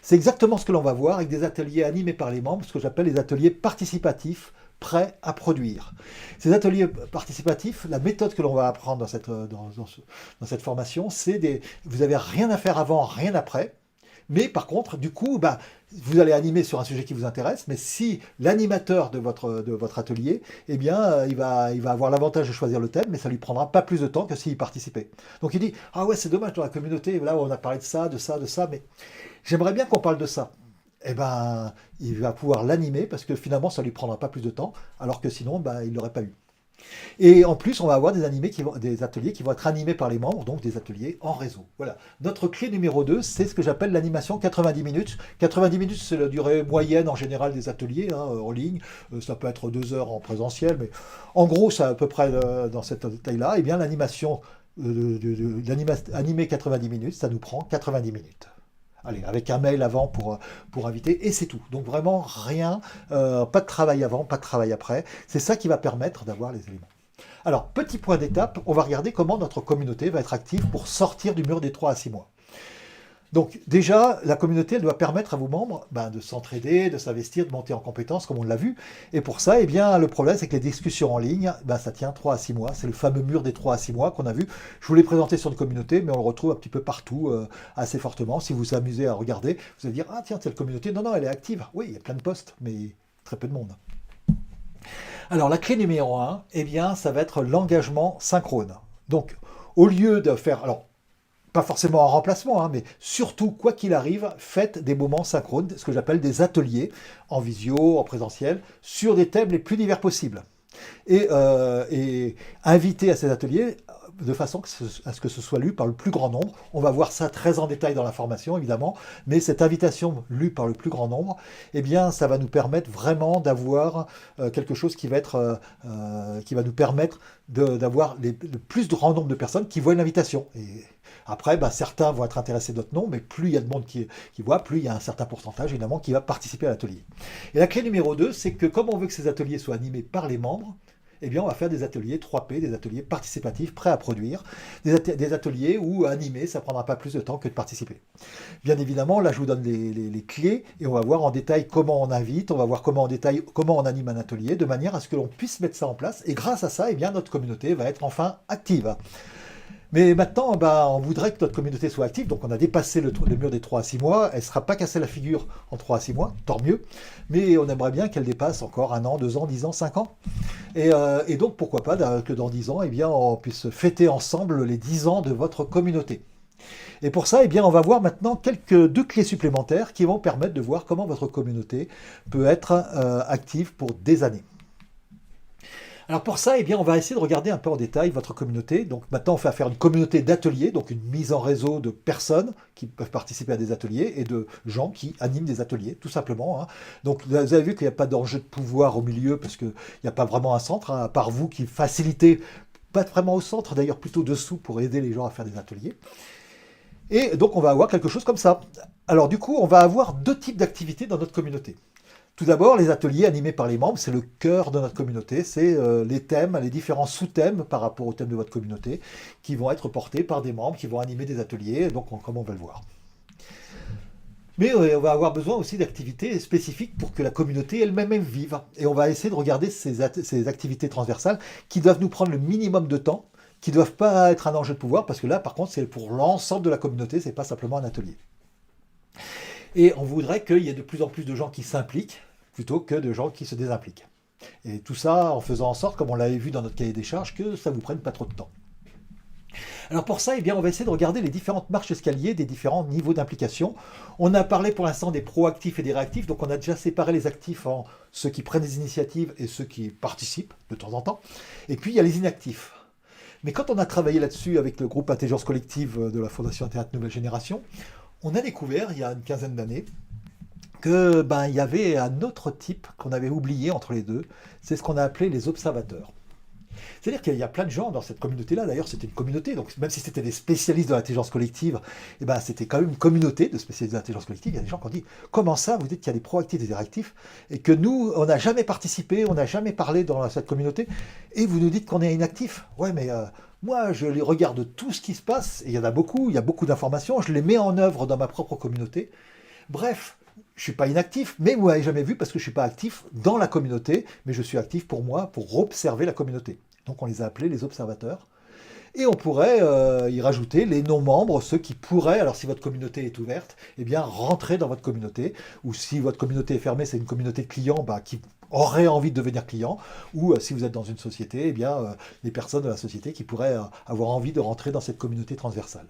C'est exactement ce que l'on va voir avec des ateliers animés par les membres, ce que j'appelle les ateliers participatifs, prêts à produire. Ces ateliers participatifs, la méthode que l'on va apprendre dans cette formation, c'est vous n'avez rien à faire avant, rien après. Mais par contre, du coup, vous allez animer sur un sujet qui vous intéresse, mais si l'animateur de votre atelier, eh bien, il va avoir l'avantage de choisir le thème, mais ça lui prendra pas plus de temps que s'il participait. Donc il dit, ah ouais, c'est dommage dans la communauté, là on a parlé de ça, mais j'aimerais bien qu'on parle de ça. Eh ben, il va pouvoir l'animer parce que finalement, ça lui prendra pas plus de temps, alors que sinon, il l'aurait pas eu. Et en plus, on va avoir des ateliers qui vont être animés par les membres, donc des ateliers en réseau. Voilà. Notre clé numéro 2, c'est ce que j'appelle l'animation 90 minutes. 90 minutes, c'est la durée moyenne en général des ateliers en ligne. Ça peut être 2 heures en présentiel, mais en gros, c'est à peu près dans cette taille-là. Eh bien, l'animation animée 90 minutes, ça nous prend 90 minutes. Allez, avec un mail avant pour inviter, et c'est tout. Donc vraiment rien, pas de travail avant, pas de travail après. C'est ça qui va permettre d'avoir les éléments. Alors, petit point d'étape, on va regarder comment notre communauté va être active pour sortir du mur des 3 à 6 mois. Donc déjà, la communauté, elle doit permettre à vos membres de s'entraider, de s'investir, de monter en compétences, comme on l'a vu. Et pour ça, eh bien, le problème, c'est que les discussions en ligne, ça tient 3 à 6 mois. C'est le fameux mur des 3 à 6 mois qu'on a vu. Je vous l'ai présenté sur une communauté, mais on le retrouve un petit peu partout, assez fortement. Si vous vous amusez à regarder, vous allez dire, ah tiens, telle communauté, non, elle est active. Oui, il y a plein de posts, mais très peu de monde. Alors, la clé numéro 1, eh bien, ça va être l'engagement synchrone. Donc, au lieu de faire... Alors, pas forcément en remplacement, mais surtout, quoi qu'il arrive, faites des moments synchrones, ce que j'appelle des ateliers, en visio, en présentiel, sur des thèmes les plus divers possibles. Et invitez à ces ateliers de façon à ce que ce soit lu par le plus grand nombre. On va voir ça très en détail dans la formation, évidemment, mais cette invitation lue par le plus grand nombre, eh bien, ça va nous permettre vraiment d'avoir quelque chose qui va nous permettre d'avoir le plus grand nombre de personnes qui voient l'invitation. Et après, certains vont être intéressés, d'autres non, mais plus il y a de monde qui voit, plus il y a un certain pourcentage, évidemment, qui va participer à l'atelier. Et la clé numéro 2, c'est que comme on veut que ces ateliers soient animés par les membres, eh bien, on va faire des ateliers 3P, des ateliers participatifs, prêts à produire, des ateliers où animer, ça ne prendra pas plus de temps que de participer. Bien évidemment, là, je vous donne les clés et on va voir en détail comment on invite, on va voir comment on anime un atelier, de manière à ce que l'on puisse mettre ça en place. Et grâce à ça, eh bien, notre communauté va être enfin active. Mais maintenant, on voudrait que notre communauté soit active, donc on a dépassé le mur des 3 à 6 mois, elle ne sera pas cassée la figure en 3 à 6 mois, tant mieux, mais on aimerait bien qu'elle dépasse encore 1 an, 2 ans, 10 ans, 5 ans. Et donc pourquoi pas que dans 10 ans, eh bien, on puisse fêter ensemble les 10 ans de votre communauté. Et pour ça, eh bien, on va voir maintenant 2 clés supplémentaires qui vont permettre de voir comment votre communauté peut être active pour des années. Alors pour ça, eh bien, on va essayer de regarder un peu en détail votre communauté. Donc maintenant, on va faire une communauté d'ateliers, donc une mise en réseau de personnes qui peuvent participer à des ateliers et de gens qui animent des ateliers, tout simplement. Donc vous avez vu qu'il n'y a pas d'enjeu de pouvoir au milieu parce qu'il n'y a pas vraiment un centre, à part vous qui facilitez, pas vraiment au centre, d'ailleurs plutôt dessous pour aider les gens à faire des ateliers. Et donc on va avoir quelque chose comme ça. Alors du coup, on va avoir 2 types d'activités dans notre communauté. Tout d'abord, les ateliers animés par les membres, c'est le cœur de notre communauté, c'est les thèmes, les différents sous-thèmes par rapport au thème de votre communauté qui vont être portés par des membres qui vont animer des ateliers, donc comme on va le voir. Mais on va avoir besoin aussi d'activités spécifiques pour que la communauté elle-même vive. Et on va essayer de regarder ces activités transversales qui doivent nous prendre le minimum de temps, qui ne doivent pas être un enjeu de pouvoir, parce que là, par contre, c'est pour l'ensemble de la communauté, c'est pas simplement un atelier. Et on voudrait qu'il y ait de plus en plus de gens qui s'impliquent, plutôt que de gens qui se désimpliquent. Et tout ça en faisant en sorte, comme on l'avait vu dans notre cahier des charges, que ça ne vous prenne pas trop de temps. Alors pour ça, eh bien, on va essayer de regarder les différentes marches escalier des différents niveaux d'implication. On a parlé pour l'instant des proactifs et des réactifs, donc on a déjà séparé les actifs en ceux qui prennent des initiatives et ceux qui participent de temps en temps. Et puis il y a les inactifs. Mais quand on a travaillé là-dessus avec le groupe Intelligence Collective de la Fondation Internet Nouvelle Génération, on a découvert il y a une quinzaine d'années que il y avait un autre type qu'on avait oublié entre les deux, c'est ce qu'on a appelé les observateurs. C'est-à-dire qu'il y a plein de gens dans cette communauté-là, d'ailleurs c'était une communauté, donc même si c'était des spécialistes de l'intelligence collective, c'était quand même une communauté de spécialistes de l'intelligence collective. Il y a des gens qui ont dit, comment ça, vous dites qu'il y a des proactifs et des réactifs, et que nous, on n'a jamais participé, on n'a jamais parlé dans cette communauté, et vous nous dites qu'on est inactif. Ouais, mais moi, je les regarde tout ce qui se passe, et il y en a beaucoup, il y a beaucoup d'informations, je les mets en œuvre dans ma propre communauté. Bref, je ne suis pas inactif, mais vous m'avez jamais vu parce que je ne suis pas actif dans la communauté, mais je suis actif pour moi, pour observer la communauté. Donc on les a appelés les observateurs. Et on pourrait y rajouter les non-membres, ceux qui pourraient, alors si votre communauté est ouverte, eh bien rentrer dans votre communauté. Ou si votre communauté est fermée, c'est une communauté de clients qui auraient envie de devenir clients. Ou si vous êtes dans une société, eh bien les personnes de la société qui pourraient avoir envie de rentrer dans cette communauté transversale.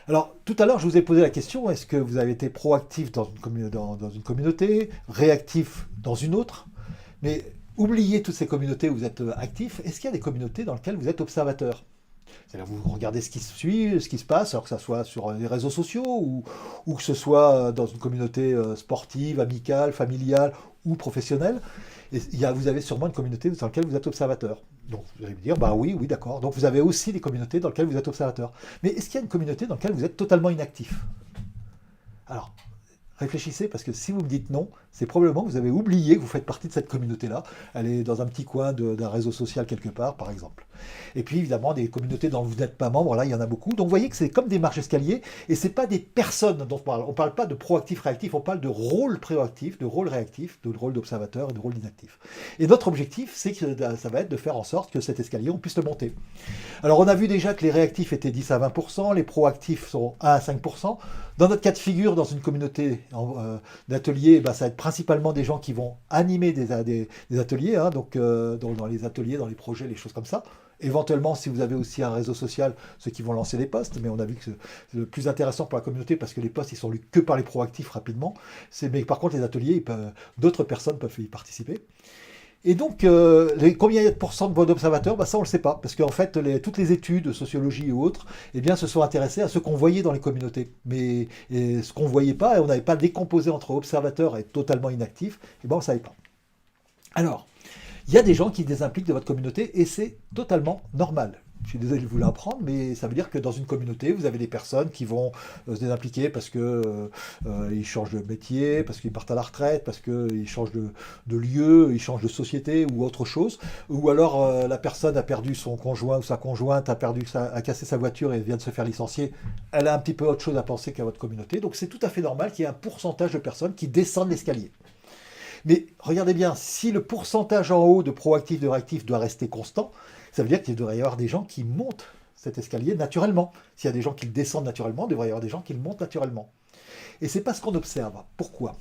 Alors, tout à l'heure, je vous ai posé la question, est-ce que vous avez été proactif dans une communauté, réactif dans une autre? Mais oubliez toutes ces communautés où vous êtes actif. Est-ce qu'il y a des communautés dans lesquelles vous êtes observateur? C'est-à-dire vous regardez ce qui se suit, ce qui se passe, alors que ce soit sur les réseaux sociaux ou que ce soit dans une communauté sportive, amicale, familiale ou professionnelle. Et vous avez sûrement une communauté dans laquelle vous êtes observateur. Donc vous allez me dire, oui, d'accord. Donc vous avez aussi des communautés dans lesquelles vous êtes observateur. Mais est-ce qu'il y a une communauté dans laquelle vous êtes totalement inactif? Alors, réfléchissez, parce que si vous me dites non, c'est probablement que vous avez oublié que vous faites partie de cette communauté-là. Elle est dans un petit coin d'un réseau social quelque part, par exemple. Et puis évidemment, des communautés dont vous n'êtes pas membre, là, il y en a beaucoup. Donc vous voyez que c'est comme des marches escalier, et ce n'est pas des personnes dont on parle. On ne parle pas de proactif, réactif, on parle de rôle proactif, de rôle réactif, de rôle d'observateur et de rôle inactif. Et notre objectif, c'est que ça va être de faire en sorte que cet escalier, on puisse le monter. Alors on a vu déjà que les réactifs étaient 10 à 20%, les proactifs sont 1 à 5%. Dans notre cas de figure, dans une communauté d'ateliers, ça va être principalement des gens qui vont animer des ateliers, donc dans les ateliers, dans les projets, les choses comme ça. Éventuellement, si vous avez aussi un réseau social, ceux qui vont lancer des posts, mais on a vu que c'est le plus intéressant pour la communauté parce que les posts, ils sont lus que par les proactifs rapidement. Mais par contre, les ateliers, d'autres personnes peuvent y participer. Et donc, combien il y a de pourcents de bons observateurs, ça on ne le sait pas, parce qu'en fait, toutes les études de sociologie et autres, se sont intéressées à ce qu'on voyait dans les communautés. Mais ce qu'on ne voyait pas, et on n'avait pas décomposé entre observateurs et totalement inactifs, on ne savait pas. Alors, il y a des gens qui désimpliquent de votre communauté, et c'est totalement normal. Je suis désolé de vous l'apprendre, mais ça veut dire que dans une communauté, vous avez des personnes qui vont se désimpliquer parce qu'ils changent de métier, parce qu'ils partent à la retraite, parce qu'ils changent de lieu, ils changent de société ou autre chose. Ou alors la personne a perdu son conjoint ou sa conjointe, a cassé sa voiture et vient de se faire licencier. Elle a un petit peu autre chose à penser qu'à votre communauté. Donc c'est tout à fait normal qu'il y ait un pourcentage de personnes qui descendent l'escalier. Mais regardez bien, si le pourcentage en haut de proactifs, de réactifs doit rester constant, ça veut dire qu'il devrait y avoir des gens qui montent cet escalier naturellement. S'il y a des gens qui le descendent naturellement, il devrait y avoir des gens qui le montent naturellement. Et c'est pas ce qu'on observe. Pourquoi?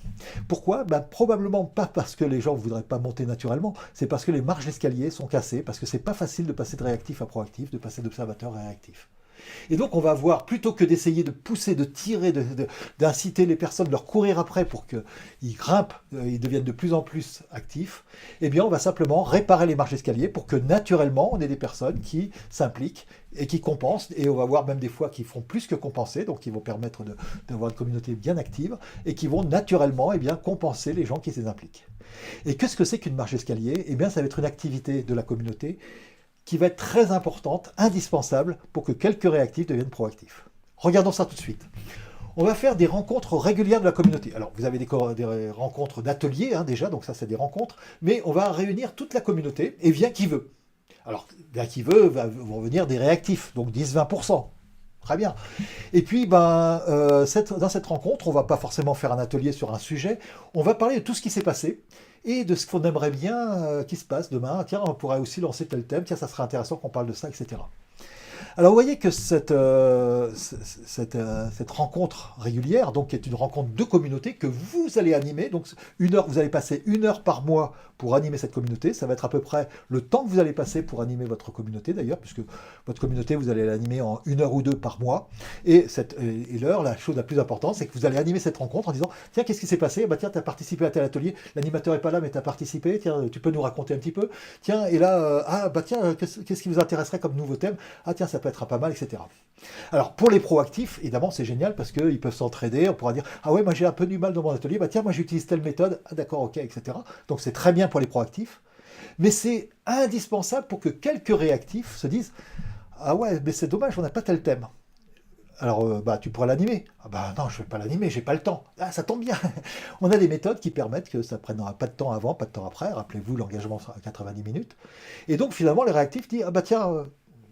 Probablement pas parce que les gens ne voudraient pas monter naturellement, c'est parce que les marges d'escalier sont cassées, parce que c'est pas facile de passer de réactif à proactif, de passer d'observateur à réactif. Et donc on va voir, plutôt que d'essayer de pousser, de tirer, d'inciter les personnes, de leur courir après pour qu'ils grimpent, ils deviennent de plus en plus actifs, on va simplement réparer les marches d'escalier pour que naturellement on ait des personnes qui s'impliquent et qui compensent, et on va voir même des fois qu'ils font plus que compenser, donc qui vont permettre d'avoir une communauté bien active, et qui vont naturellement compenser les gens qui s'impliquent. Et qu'est-ce que c'est qu'une marche d'escalier? Ça va être une activité de la communauté qui va être très importante, indispensable, pour que quelques réactifs deviennent proactifs. Regardons ça tout de suite. On va faire des rencontres régulières de la communauté. Alors, vous avez des rencontres d'ateliers, déjà, donc ça, c'est des rencontres, mais on va réunir toute la communauté, et vient qui veut. Alors, vient qui veut, vont venir des réactifs, donc 10-20%. Très bien. Et puis, dans cette rencontre, on ne va pas forcément faire un atelier sur un sujet, on va parler de tout ce qui s'est passé, et de ce qu'on aimerait bien qu'il se passe demain. Tiens, on pourrait aussi lancer tel thème, tiens, ça serait intéressant qu'on parle de ça, etc. Alors vous voyez que cette rencontre régulière, donc qui est une rencontre de communauté que vous allez animer, donc une heure, vous allez passer 1 heure par mois pour animer cette communauté, ça va être à peu près le temps que vous allez passer pour animer votre communauté d'ailleurs, puisque votre communauté vous allez l'animer en 1 heure ou 2 par mois, et l'heure, la chose la plus importante, c'est que vous allez animer cette rencontre en disant, tiens, qu'est-ce qui s'est passé? Bah tiens, tu as participé à tel atelier, l'animateur n'est pas là mais tu as participé, tiens, tu peux nous raconter un petit peu, tiens, et là, ah bah tiens, qu'est-ce qui vous intéresserait comme nouveau thème? Ah tiens, ça peut être pas mal, etc. Alors pour les proactifs, évidemment, c'est génial parce qu'ils peuvent s'entraider, on pourra dire, ah ouais, moi j'ai un peu du mal dans mon atelier, bah tiens, moi j'utilise telle méthode, ah d'accord, ok, etc. Donc c'est très bien pour les proactifs, mais c'est indispensable pour que quelques réactifs se disent, ah ouais, mais c'est dommage, on n'a pas tel thème. Alors, bah, tu pourras l'animer. Ah bah non, je ne vais pas l'animer, j'ai pas le temps. Ah, ça tombe bien. On a des méthodes qui permettent que ça prenne pas de temps avant, pas de temps après. Rappelez-vous, l'engagement à 90 minutes. Et donc, finalement, les réactifs disent, ah bah tiens,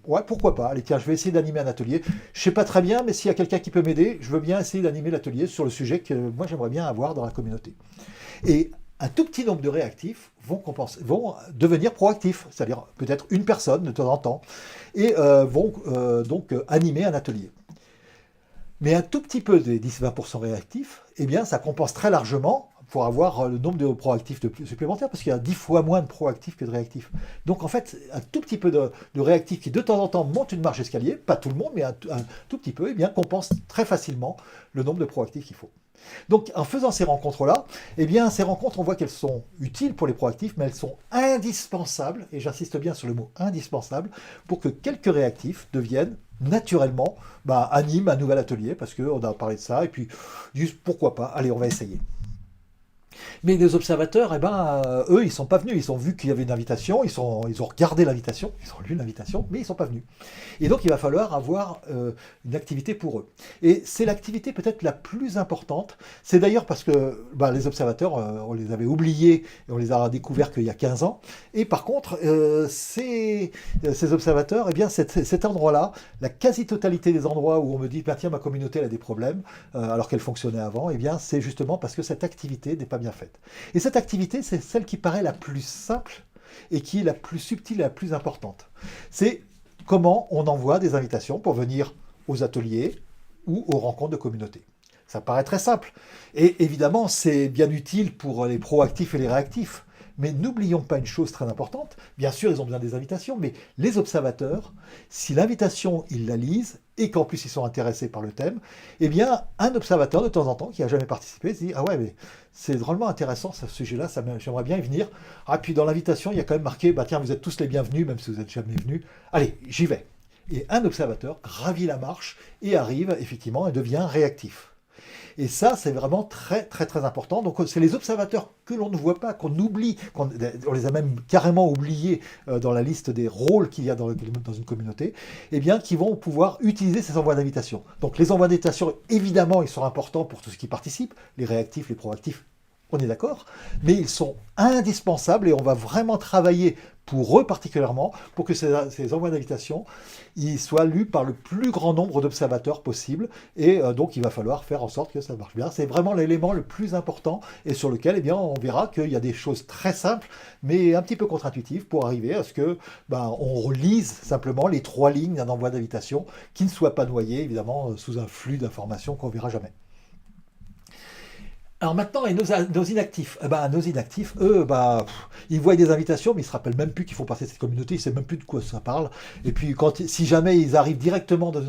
ouais, pourquoi pas. Allez, tiens, je vais essayer d'animer un atelier. Je sais pas très bien, mais s'il y a quelqu'un qui peut m'aider, je veux bien essayer d'animer l'atelier sur le sujet que moi, j'aimerais bien avoir dans la communauté. Et un tout petit nombre de réactifs vont devenir proactifs, c'est-à-dire peut-être une personne de temps en temps, et vont donc animer un atelier. Mais un tout petit peu des 10-20% réactifs, eh bien, ça compense très largement pour avoir le nombre de proactifs supplémentaires, parce qu'il y a 10 fois moins de proactifs que de réactifs. Donc en fait, un tout petit peu de réactifs qui de temps en temps montent une marche d'escalier, pas tout le monde, mais un tout petit peu, eh bien, compense très facilement le nombre de proactifs qu'il faut. Donc en faisant ces rencontres-là, eh bien, ces rencontres, on voit qu'elles sont utiles pour les proactifs, mais elles sont indispensables, et j'insiste bien sur le mot indispensable, pour que quelques réactifs deviennent naturellement, animent un nouvel atelier, parce qu'on a parlé de ça, et puis juste pourquoi pas, allez, on va essayer. Mais les observateurs, eh ben, eux, ils ne sont pas venus. Ils ont vu qu'il y avait une invitation, ils ont regardé l'invitation, ils ont lu l'invitation, mais ils ne sont pas venus. Et donc, il va falloir avoir une activité pour eux. Et c'est l'activité peut-être la plus importante. C'est d'ailleurs parce que les observateurs, on les avait oubliés et on les a découverts qu'il y a 15 ans. Et par contre, ces observateurs, eh bien, cet endroit-là, la quasi-totalité des endroits où on me dit, tiens, ma communauté elle a des problèmes, alors qu'elle fonctionnait avant, eh bien, c'est justement parce que cette activité n'est pas bien faite. Et cette activité, c'est celle qui paraît la plus simple et qui est la plus subtile et la plus importante. C'est comment on envoie des invitations pour venir aux ateliers ou aux rencontres de communauté. Ça paraît très simple. Et évidemment, c'est bien utile pour les proactifs et les réactifs. Mais n'oublions pas une chose très importante. Bien sûr, ils ont besoin des invitations, mais les observateurs, si l'invitation, ils la lisent et qu'en plus ils sont intéressés par le thème, eh bien, un observateur de temps en temps qui n'a jamais participé se dit, ah ouais, mais c'est drôlement intéressant ce sujet-là, j'aimerais bien y venir. Ah, puis dans l'invitation, il y a quand même marqué, tiens, vous êtes tous les bienvenus, même si vous n'êtes jamais venus. Allez, j'y vais. Et un observateur gravit la marche et arrive effectivement et devient réactif. Et ça, c'est vraiment très, très, très important. Donc, c'est les observateurs que l'on ne voit pas, qu'on oublie, on les a même carrément oubliés dans la liste des rôles qu'il y a dans une communauté, eh bien, qui vont pouvoir utiliser ces envois d'invitation. Donc, les envois d'invitation, évidemment, ils sont importants pour tous ceux qui participent, les réactifs, les proactifs, on est d'accord, mais ils sont indispensables et on va vraiment travailler pour eux particulièrement, pour que ces envois d'invitation ils soient lus par le plus grand nombre d'observateurs possible. Et donc, il va falloir faire en sorte que ça marche bien. C'est vraiment l'élément le plus important et sur lequel, eh bien, on verra qu'il y a des choses très simples, mais un petit peu contre-intuitives pour arriver à ce que on relise simplement les 3 lignes d'un envoi d'invitation qui ne soit pas noyé, évidemment, sous un flux d'informations qu'on ne verra jamais. Alors maintenant, et nos inactifs, nos inactifs, eux, ils voient des invitations, mais ils ne se rappellent même plus qu'ils font partie de cette communauté, ils ne savent même plus de quoi ça parle. Et puis, si jamais ils arrivent directement dans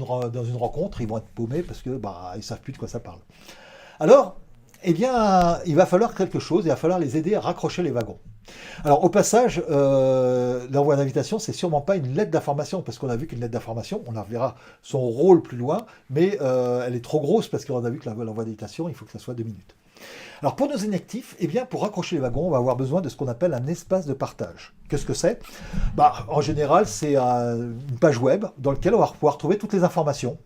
une rencontre, ils vont être paumés parce que ils ne savent plus de quoi ça parle. Alors, eh bien, il va falloir quelque chose, il va falloir les aider à raccrocher les wagons. Alors, au passage, l'envoi d'invitation, c'est sûrement pas une lettre d'information, parce qu'on a vu qu'une lettre d'information, on en verra son rôle plus loin, mais elle est trop grosse parce qu'on a vu que l'envoi d'invitation, il faut que ça soit 2 minutes. Alors pour nos inactifs, eh bien pour raccrocher les wagons, on va avoir besoin de ce qu'on appelle un espace de partage. Qu'est-ce que c'est? En général, c'est une page web dans laquelle on va pouvoir trouver toutes les informations.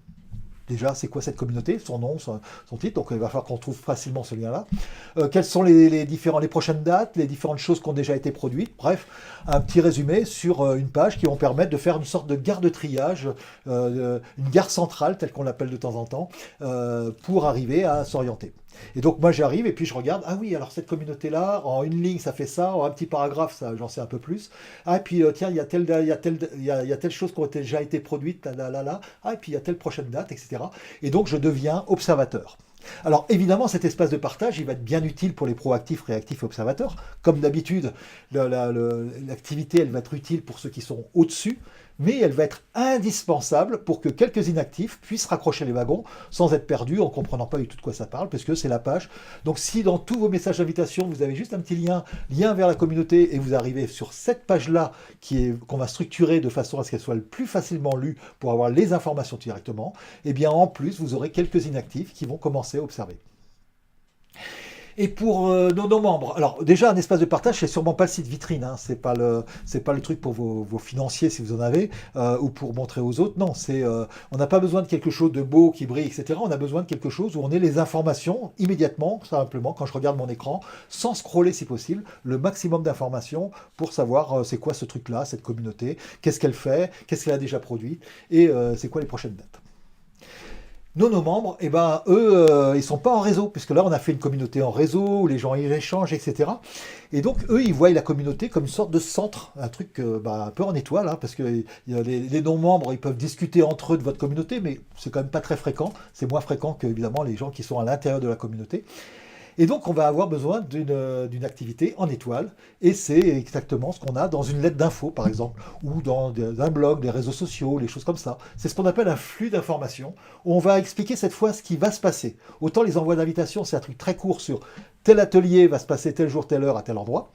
Déjà, c'est quoi cette communauté? Son nom, son titre, donc il va falloir qu'on trouve facilement ce lien-là. Quelles sont les prochaines dates, les différentes choses qui ont déjà été produites. Bref, un petit résumé sur une page qui vont permettre de faire une sorte de gare de triage, une gare centrale, telle qu'on l'appelle de temps en temps, pour arriver à s'orienter. Et donc moi j'arrive et puis je regarde, ah oui, alors cette communauté-là, en une ligne ça fait ça, en un petit paragraphe ça j'en sais un peu plus. Ah et puis tiens, il y a telle chose qui a déjà été produite, là. Ah et puis il y a telle prochaine date, etc. Et donc je deviens observateur. Alors évidemment, cet espace de partage, il va être bien utile pour les proactifs, réactifs et observateurs. Comme d'habitude, l'activité, elle va être utile pour ceux qui sont au-dessus, mais elle va être indispensable pour que quelques inactifs puissent raccrocher les wagons sans être perdus en comprenant pas du tout de quoi ça parle, parce que c'est la page. Donc si dans tous vos messages d'invitation, vous avez juste un petit lien vers la communauté, et vous arrivez sur cette page-là qu'on va structurer de façon à ce qu'elle soit le plus facilement lue pour avoir les informations directement, et bien en plus, vous aurez quelques inactifs qui vont commencer à observer. Et pour nos membres, alors déjà un espace de partage, c'est sûrement pas le site vitrine, hein, c'est pas le truc pour vos financiers si vous en avez, ou pour montrer aux autres. Non, on n'a pas besoin de quelque chose de beau qui brille, etc. On a besoin de quelque chose où on ait les informations immédiatement, simplement quand je regarde mon écran, sans scroller si possible, le maximum d'informations pour savoir c'est quoi ce truc-là, cette communauté, qu'est-ce qu'elle fait, qu'est-ce qu'elle a déjà produit, et c'est quoi les prochaines dates. Nos membres, eh ben, eux, ils sont pas en réseau, puisque là, on a fait une communauté en réseau, où les gens y échangent, etc. Et donc, eux, ils voient la communauté comme une sorte de centre, un truc un peu en étoile, hein, parce que les non-membres, ils peuvent discuter entre eux de votre communauté, mais c'est quand même pas très fréquent. C'est moins fréquent que, évidemment, les gens qui sont à l'intérieur de la communauté. Et donc, on va avoir besoin d'une activité en étoile, et c'est exactement ce qu'on a dans une lettre d'info, par exemple, ou dans un blog, des réseaux sociaux, les choses comme ça. C'est ce qu'on appelle un flux d'informations, où on va expliquer cette fois ce qui va se passer. Autant les envois d'invitation, c'est un truc très court sur tel atelier va se passer tel jour, telle heure, à tel endroit.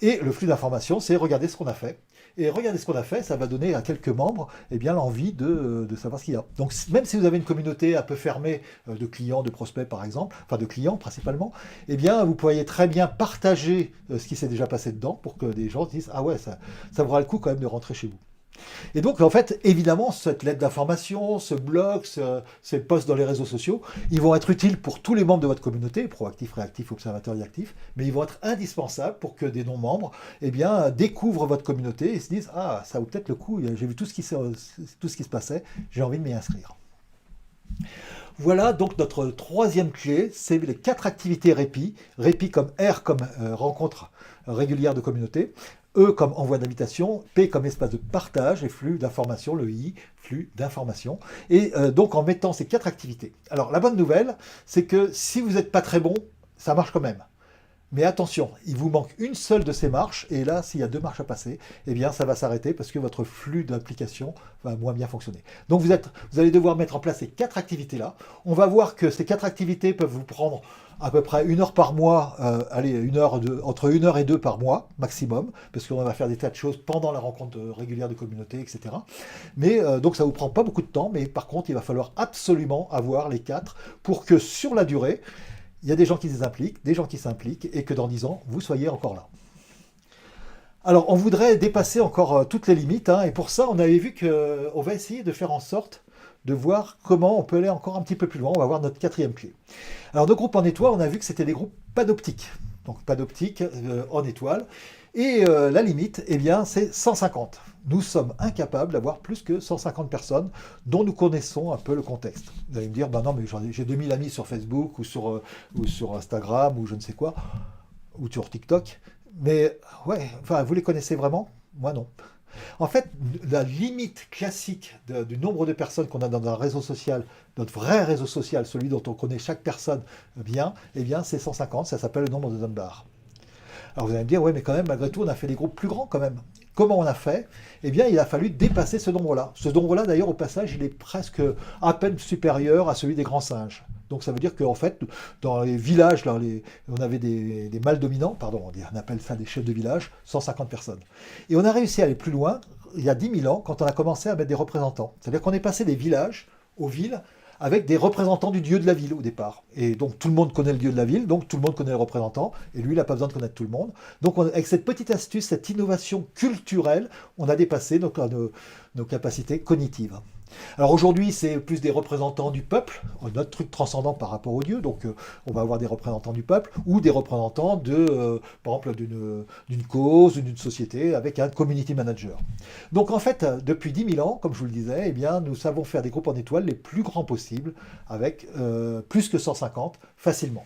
Et le flux d'informations, c'est regarder ce qu'on a fait. Et regarder ce qu'on a fait, ça va donner à quelques membres l'envie de savoir ce qu'il y a. Donc même si vous avez une communauté un peu fermée de clients, de prospects par exemple, enfin de clients principalement, vous pourriez très bien partager ce qui s'est déjà passé dedans pour que des gens se disent « Ah ouais, ça vaudra le coup quand même de rentrer chez vous ». Et donc, en fait, évidemment, cette lettre d'information, ce blog, ces posts dans les réseaux sociaux, ils vont être utiles pour tous les membres de votre communauté, proactifs, réactifs, observateurs et actifs, mais ils vont être indispensables pour que des non-membres découvrent votre communauté et se disent « Ah, ça vaut peut-être le coup, j'ai vu tout ce qui se passait, j'ai envie de m'y inscrire ». Voilà donc notre troisième clé, c'est les 4 activités répit. Répit comme R comme rencontre régulière de communauté, E comme envoi d'invitation, P comme espace de partage et flux d'informations, le I, flux d'informations. Et donc en mettant ces 4 activités. Alors la bonne nouvelle, c'est que si vous n'êtes pas très bon, ça marche quand même. Mais attention, il vous manque une seule de ces marches, et là, s'il y a 2 marches à passer, ça va s'arrêter parce que votre flux d'application va moins bien fonctionner. Donc vous allez devoir mettre en place ces 4 activités-là. On va voir que ces 4 activités peuvent vous prendre à peu près 1 heure par mois, entre 1 heure et 2 par mois maximum, parce qu'on va faire des tas de choses pendant la rencontre régulière de communauté, etc. Mais donc ça ne vous prend pas beaucoup de temps, mais par contre, il va falloir absolument avoir les 4 pour que sur la durée, il y a des gens qui s'impliquent, des gens qui s'impliquent, et que dans 10 ans, vous soyez encore là. Alors, on voudrait dépasser encore toutes les limites, hein, et pour ça, on avait vu qu'on va essayer de faire en sorte de voir comment on peut aller encore un petit peu plus loin. On va voir notre 4e clé. Alors, nos groupes en étoile, on a vu que c'était des groupes panoptiques. Donc, panoptiques en étoile. Et la limite, c'est 150. Nous sommes incapables d'avoir plus que 150 personnes dont nous connaissons un peu le contexte. Vous allez me dire, non, mais j'ai 2000 amis sur Facebook ou sur Instagram ou je ne sais quoi, ou sur TikTok. Mais ouais, vous les connaissez vraiment? Moi non. En fait, la limite classique du nombre de personnes qu'on a dans un réseau social, notre vrai réseau social, celui dont on connaît chaque personne bien, c'est 150, ça s'appelle le nombre de Dunbar. Alors vous allez me dire, oui, mais quand même, malgré tout, on a fait des groupes plus grands quand même. Comment on a fait? Il a fallu dépasser ce nombre-là. Ce nombre-là, d'ailleurs, au passage, il est presque à peine supérieur à celui des grands singes. Donc ça veut dire qu'en fait, dans les villages, on avait des mâles dominants, on appelle ça des chefs de village, 150 personnes. Et on a réussi à aller plus loin, il y a 10 000 ans, quand on a commencé à mettre des représentants. C'est-à-dire qu'on est passé des villages aux villes, avec des représentants du dieu de la ville au départ. Et donc tout le monde connaît le dieu de la ville, donc tout le monde connaît le représentant, et lui il n'a pas besoin de connaître tout le monde. Donc avec cette petite astuce, cette innovation culturelle, on a dépassé nos capacités cognitives. Alors aujourd'hui, c'est plus des représentants du peuple, notre truc transcendant par rapport aux dieux, donc on va avoir des représentants du peuple, ou des représentants par exemple, d'une cause, d'une société, avec un community manager. Donc en fait, depuis 10 000 ans, comme je vous le disais, nous savons faire des groupes en étoiles les plus grands possibles, avec plus que 150, facilement.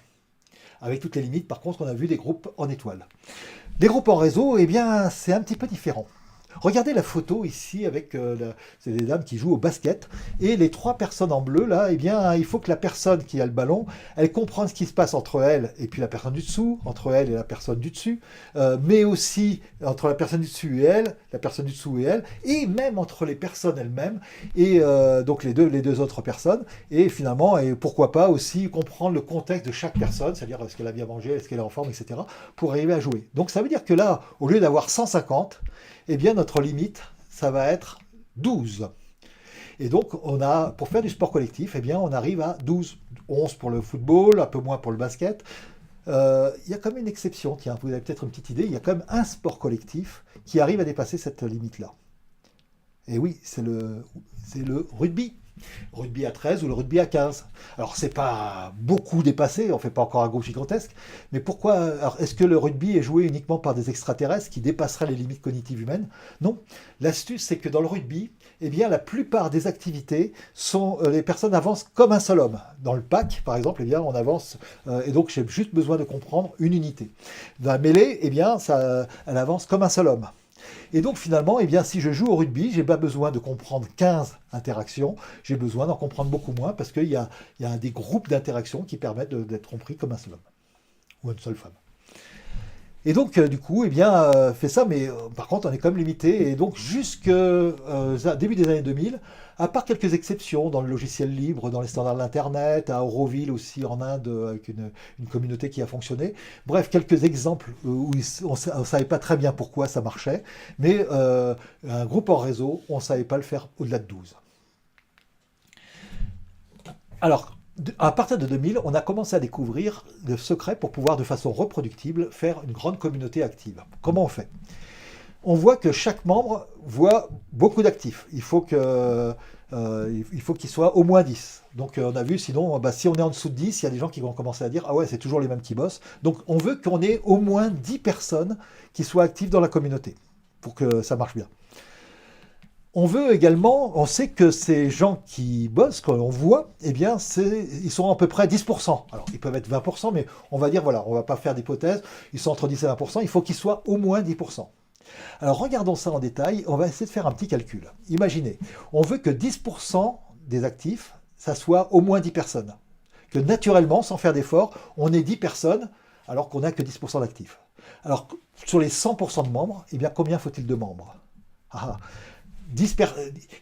Avec toutes les limites, par contre, on a vu des groupes en étoile. Les groupes en réseau, eh bien, c'est un petit peu différent. Regardez la photo ici avec c'est des dames qui jouent au basket et les trois personnes en bleu là, eh bien, il faut que la personne qui a le ballon, elle comprenne ce qui se passe entre elle et puis la personne du dessous, entre elle et la personne du dessus, mais aussi entre la personne du dessus et elle, la personne du dessous et même entre les personnes elles-mêmes et donc les deux autres personnes et finalement et pourquoi pas aussi comprendre le contexte de chaque personne, c'est-à-dire est-ce qu'elle a bien mangé, est-ce qu'elle est en forme, etc. pour arriver à jouer. Donc ça veut dire que là, au lieu d'avoir 150, eh bien notre limite, ça va être 12. Et donc, pour faire du sport collectif, eh bien, on arrive à 12, 11 pour le football, un peu moins pour le basket. Il y a quand même une exception, tiens, vous avez peut-être une petite idée, il y a quand même un sport collectif qui arrive à dépasser cette limite-là. Et oui, c'est le rugby. Rugby à 13 ou le rugby à 15. Alors, c'est pas beaucoup dépassé, on ne fait pas encore un groupe gigantesque, mais pourquoi est-ce que le rugby est joué uniquement par des extraterrestres qui dépasseraient les limites cognitives humaines? Non. L'astuce, c'est que dans le rugby, eh bien, la plupart des activités sont, les personnes avancent comme un seul homme. Dans le pack, par exemple, eh bien, on avance, et donc j'ai juste besoin de comprendre une unité. Dans la mêlée, eh bien, elle avance comme un seul homme. Et donc finalement, eh bien, si je joue au rugby, je n'ai pas besoin de comprendre 15 interactions, j'ai besoin d'en comprendre beaucoup moins parce qu'il y a des groupes d'interactions qui permettent d'être compris comme un seul homme ou une seule femme. Et donc, du coup, eh bien, fait ça, mais par contre, on est quand même limité. Et donc, jusqu'au début des années 2000, à part quelques exceptions dans le logiciel libre, dans les standards d'Internet, à Auroville aussi en Inde, avec une communauté qui a fonctionné. Bref, quelques exemples où on ne savait pas très bien pourquoi ça marchait, mais un groupe en réseau, on ne savait pas le faire au-delà de 12. Alors, à partir de 2000, on a commencé à découvrir le secret pour pouvoir de façon reproductible faire une grande communauté active. Comment on fait? On voit que chaque membre voit beaucoup d'actifs. Il faut qu'il soit au moins 10. Donc on a vu, sinon, si on est en dessous de 10, il y a des gens qui vont commencer à dire « Ah ouais, c'est toujours les mêmes qui bossent ». Donc on veut qu'on ait au moins 10 personnes qui soient actives dans la communauté pour que ça marche bien. On veut également, on sait que ces gens qui bossent, qu'on voit, eh bien, ils sont à peu près 10%. Alors, ils peuvent être 20%, mais on va dire, voilà, on ne va pas faire d'hypothèse, ils sont entre 10 et 20%, il faut qu'ils soient au moins 10%. Alors, regardons ça en détail, on va essayer de faire un petit calcul. Imaginez, on veut que 10% des actifs, ça soit au moins 10 personnes. Que naturellement, sans faire d'effort, on ait 10 personnes, alors qu'on n'a que 10% d'actifs. Alors, sur les 100% de membres, eh bien, combien faut-il de membres?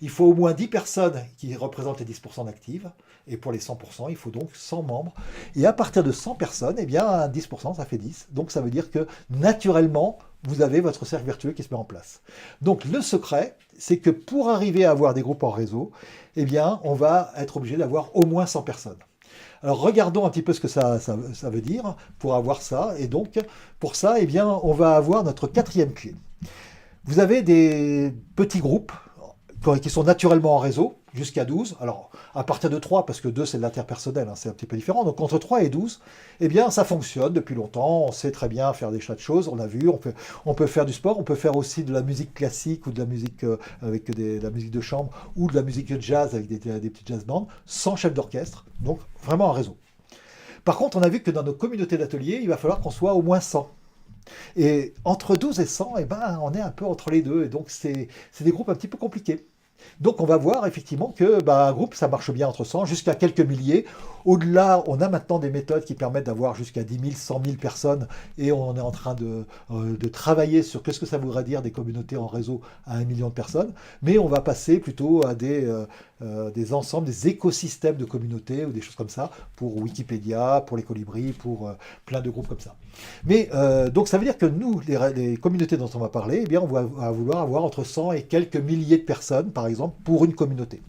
Il faut au moins 10 personnes qui représentent les 10% d'actifs, et pour les 100%, il faut donc 100 membres. Et à partir de 100 personnes, eh bien 10%, ça fait 10. Donc ça veut dire que naturellement, vous avez votre cercle vertueux qui se met en place. Donc le secret, c'est que pour arriver à avoir des groupes en réseau, eh bien on va être obligé d'avoir au moins 100 personnes. Alors regardons un petit peu ce que ça veut dire pour avoir ça. Et donc pour ça, eh bien, on va avoir notre quatrième clé. Vous avez des petits groupes qui sont naturellement en réseau, jusqu'à 12. Alors, à partir de 3, parce que 2, c'est de l'interpersonnel, hein, c'est un petit peu différent. Donc, entre 3 et 12, eh bien, ça fonctionne depuis longtemps. On sait très bien faire des tas de choses. On a vu, on peut faire du sport. On peut faire aussi de la musique classique ou de la musique avec de la musique de chambre ou de la musique de jazz avec des petites jazz bands, sans chef d'orchestre. Donc, vraiment en réseau. Par contre, on a vu que dans nos communautés d'ateliers, il va falloir qu'on soit au moins 100. Et entre 12 et 100, eh ben, on est un peu entre les deux. Et donc, c'est des groupes un petit peu compliqués. Donc, on va voir effectivement que un groupe, ça marche bien entre 100 jusqu'à quelques milliers. Au-delà, on a maintenant des méthodes qui permettent d'avoir jusqu'à 10 000, 100 000 personnes. Et on est en train de travailler sur qu'est-ce que ça voudrait dire des communautés en réseau à 1 million de personnes. Mais on va passer plutôt à des ensembles, des écosystèmes de communautés ou des choses comme ça pour Wikipédia, pour les colibris, pour plein de groupes comme ça. Mais donc ça veut dire que nous, les communautés dont on va parler, eh bien, on va vouloir avoir entre 100 et quelques milliers de personnes, par exemple, pour une communauté.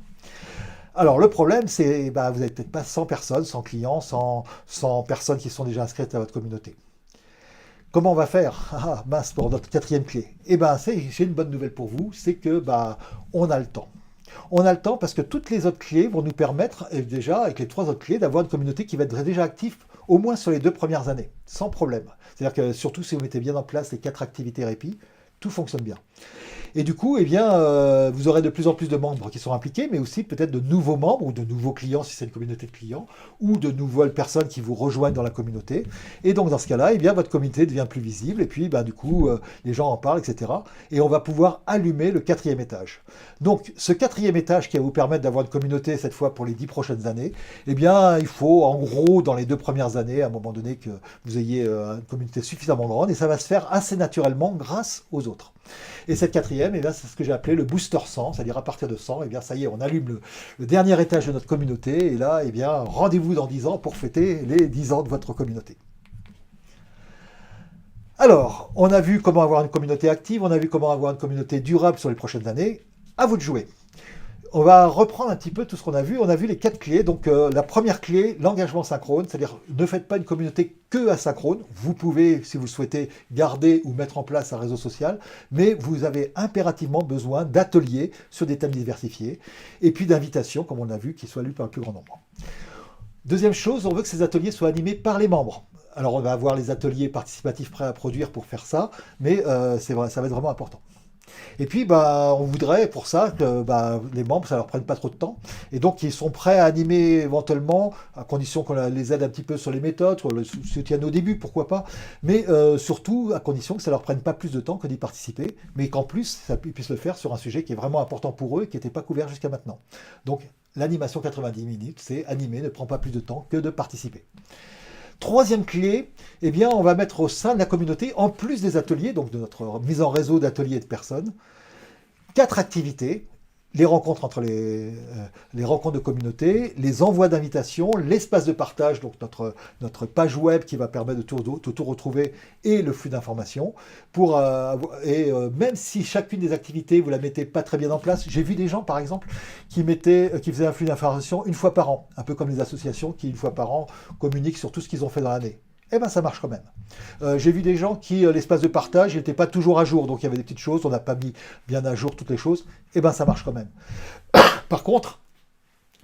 Alors le problème, c'est vous n'avez peut-être pas 100 personnes, 100 clients, 100 personnes qui sont déjà inscrites à votre communauté. Comment on va faire? Ah mince, pour notre quatrième clé. Eh bien, j'ai une bonne nouvelle pour vous, c'est que on a le temps. On a le temps parce que toutes les autres clés vont nous permettre, déjà, avec les 3 autres clés, d'avoir une communauté qui va être déjà active au moins sur les 2 premières années, sans problème. C'est-à-dire que surtout si vous mettez bien en place les 4 activités répit, tout fonctionne bien. Et du coup, eh bien, vous aurez de plus en plus de membres qui sont impliqués, mais aussi peut-être de nouveaux membres ou de nouveaux clients si c'est une communauté de clients, ou de nouvelles personnes qui vous rejoignent dans la communauté. Et donc dans ce cas-là, eh bien, votre communauté devient plus visible, et puis du coup, les gens en parlent, etc. Et on va pouvoir allumer le quatrième étage. Donc ce quatrième étage qui va vous permettre d'avoir une communauté cette fois pour les 10 prochaines années, eh bien, il faut en gros, dans les 2 premières années, à un moment donné, que vous ayez une communauté suffisamment grande, et ça va se faire assez naturellement grâce aux autres. Et cette quatrième, eh bien, c'est ce que j'ai appelé le booster 100, c'est-à-dire à partir de 100, eh bien, ça y est, on allume le dernier étage de notre communauté, et là, eh bien, rendez-vous dans 10 ans pour fêter les 10 ans de votre communauté. Alors, on a vu comment avoir une communauté active, on a vu comment avoir une communauté durable sur les prochaines années. À vous de jouer. On va reprendre un petit peu tout ce qu'on a vu. On a vu les 4 clés. Donc la première clé, l'engagement synchrone, c'est-à-dire ne faites pas une communauté que asynchrone. Vous pouvez, si vous souhaitez, garder ou mettre en place un réseau social, mais vous avez impérativement besoin d'ateliers sur des thèmes diversifiés et puis d'invitations, comme on a vu, qui soient lus par un plus grand nombre. Deuxième chose, on veut que ces ateliers soient animés par les membres. Alors on va avoir les ateliers participatifs prêts à produire pour faire ça, mais ça va être vraiment important. Et puis, on voudrait pour ça que les membres, ça leur prenne pas trop de temps. Et donc, ils sont prêts à animer éventuellement, à condition qu'on les aide un petit peu sur les méthodes, qu'on le soutienne au début, pourquoi pas. Mais surtout, à condition que ça leur prenne pas plus de temps que d'y participer, mais qu'en plus, ils puissent le faire sur un sujet qui est vraiment important pour eux et qui n'était pas couvert jusqu'à maintenant. Donc, l'animation 90 minutes, c'est animer, ne prend pas plus de temps que de participer. Troisième clé, eh bien, on va mettre au sein de la communauté, en plus des ateliers, donc de notre mise en réseau d'ateliers et de personnes, 4 activités. Les rencontres entre les rencontres de communauté, les envois d'invitations, l'espace de partage, donc notre page web qui va permettre de tout retrouver et le flux d'informations. Même si chacune des activités, vous la mettez pas très bien en place, j'ai vu des gens par exemple qui faisaient un flux d'informations une fois par an, un peu comme les associations qui une fois par an communiquent sur tout ce qu'ils ont fait dans l'année. Eh bien, ça marche quand même. J'ai vu des gens qui, l'espace de partage, n'était pas toujours à jour. Donc, il y avait des petites choses, on n'a pas mis bien à jour toutes les choses. Eh bien, ça marche quand même. Par contre,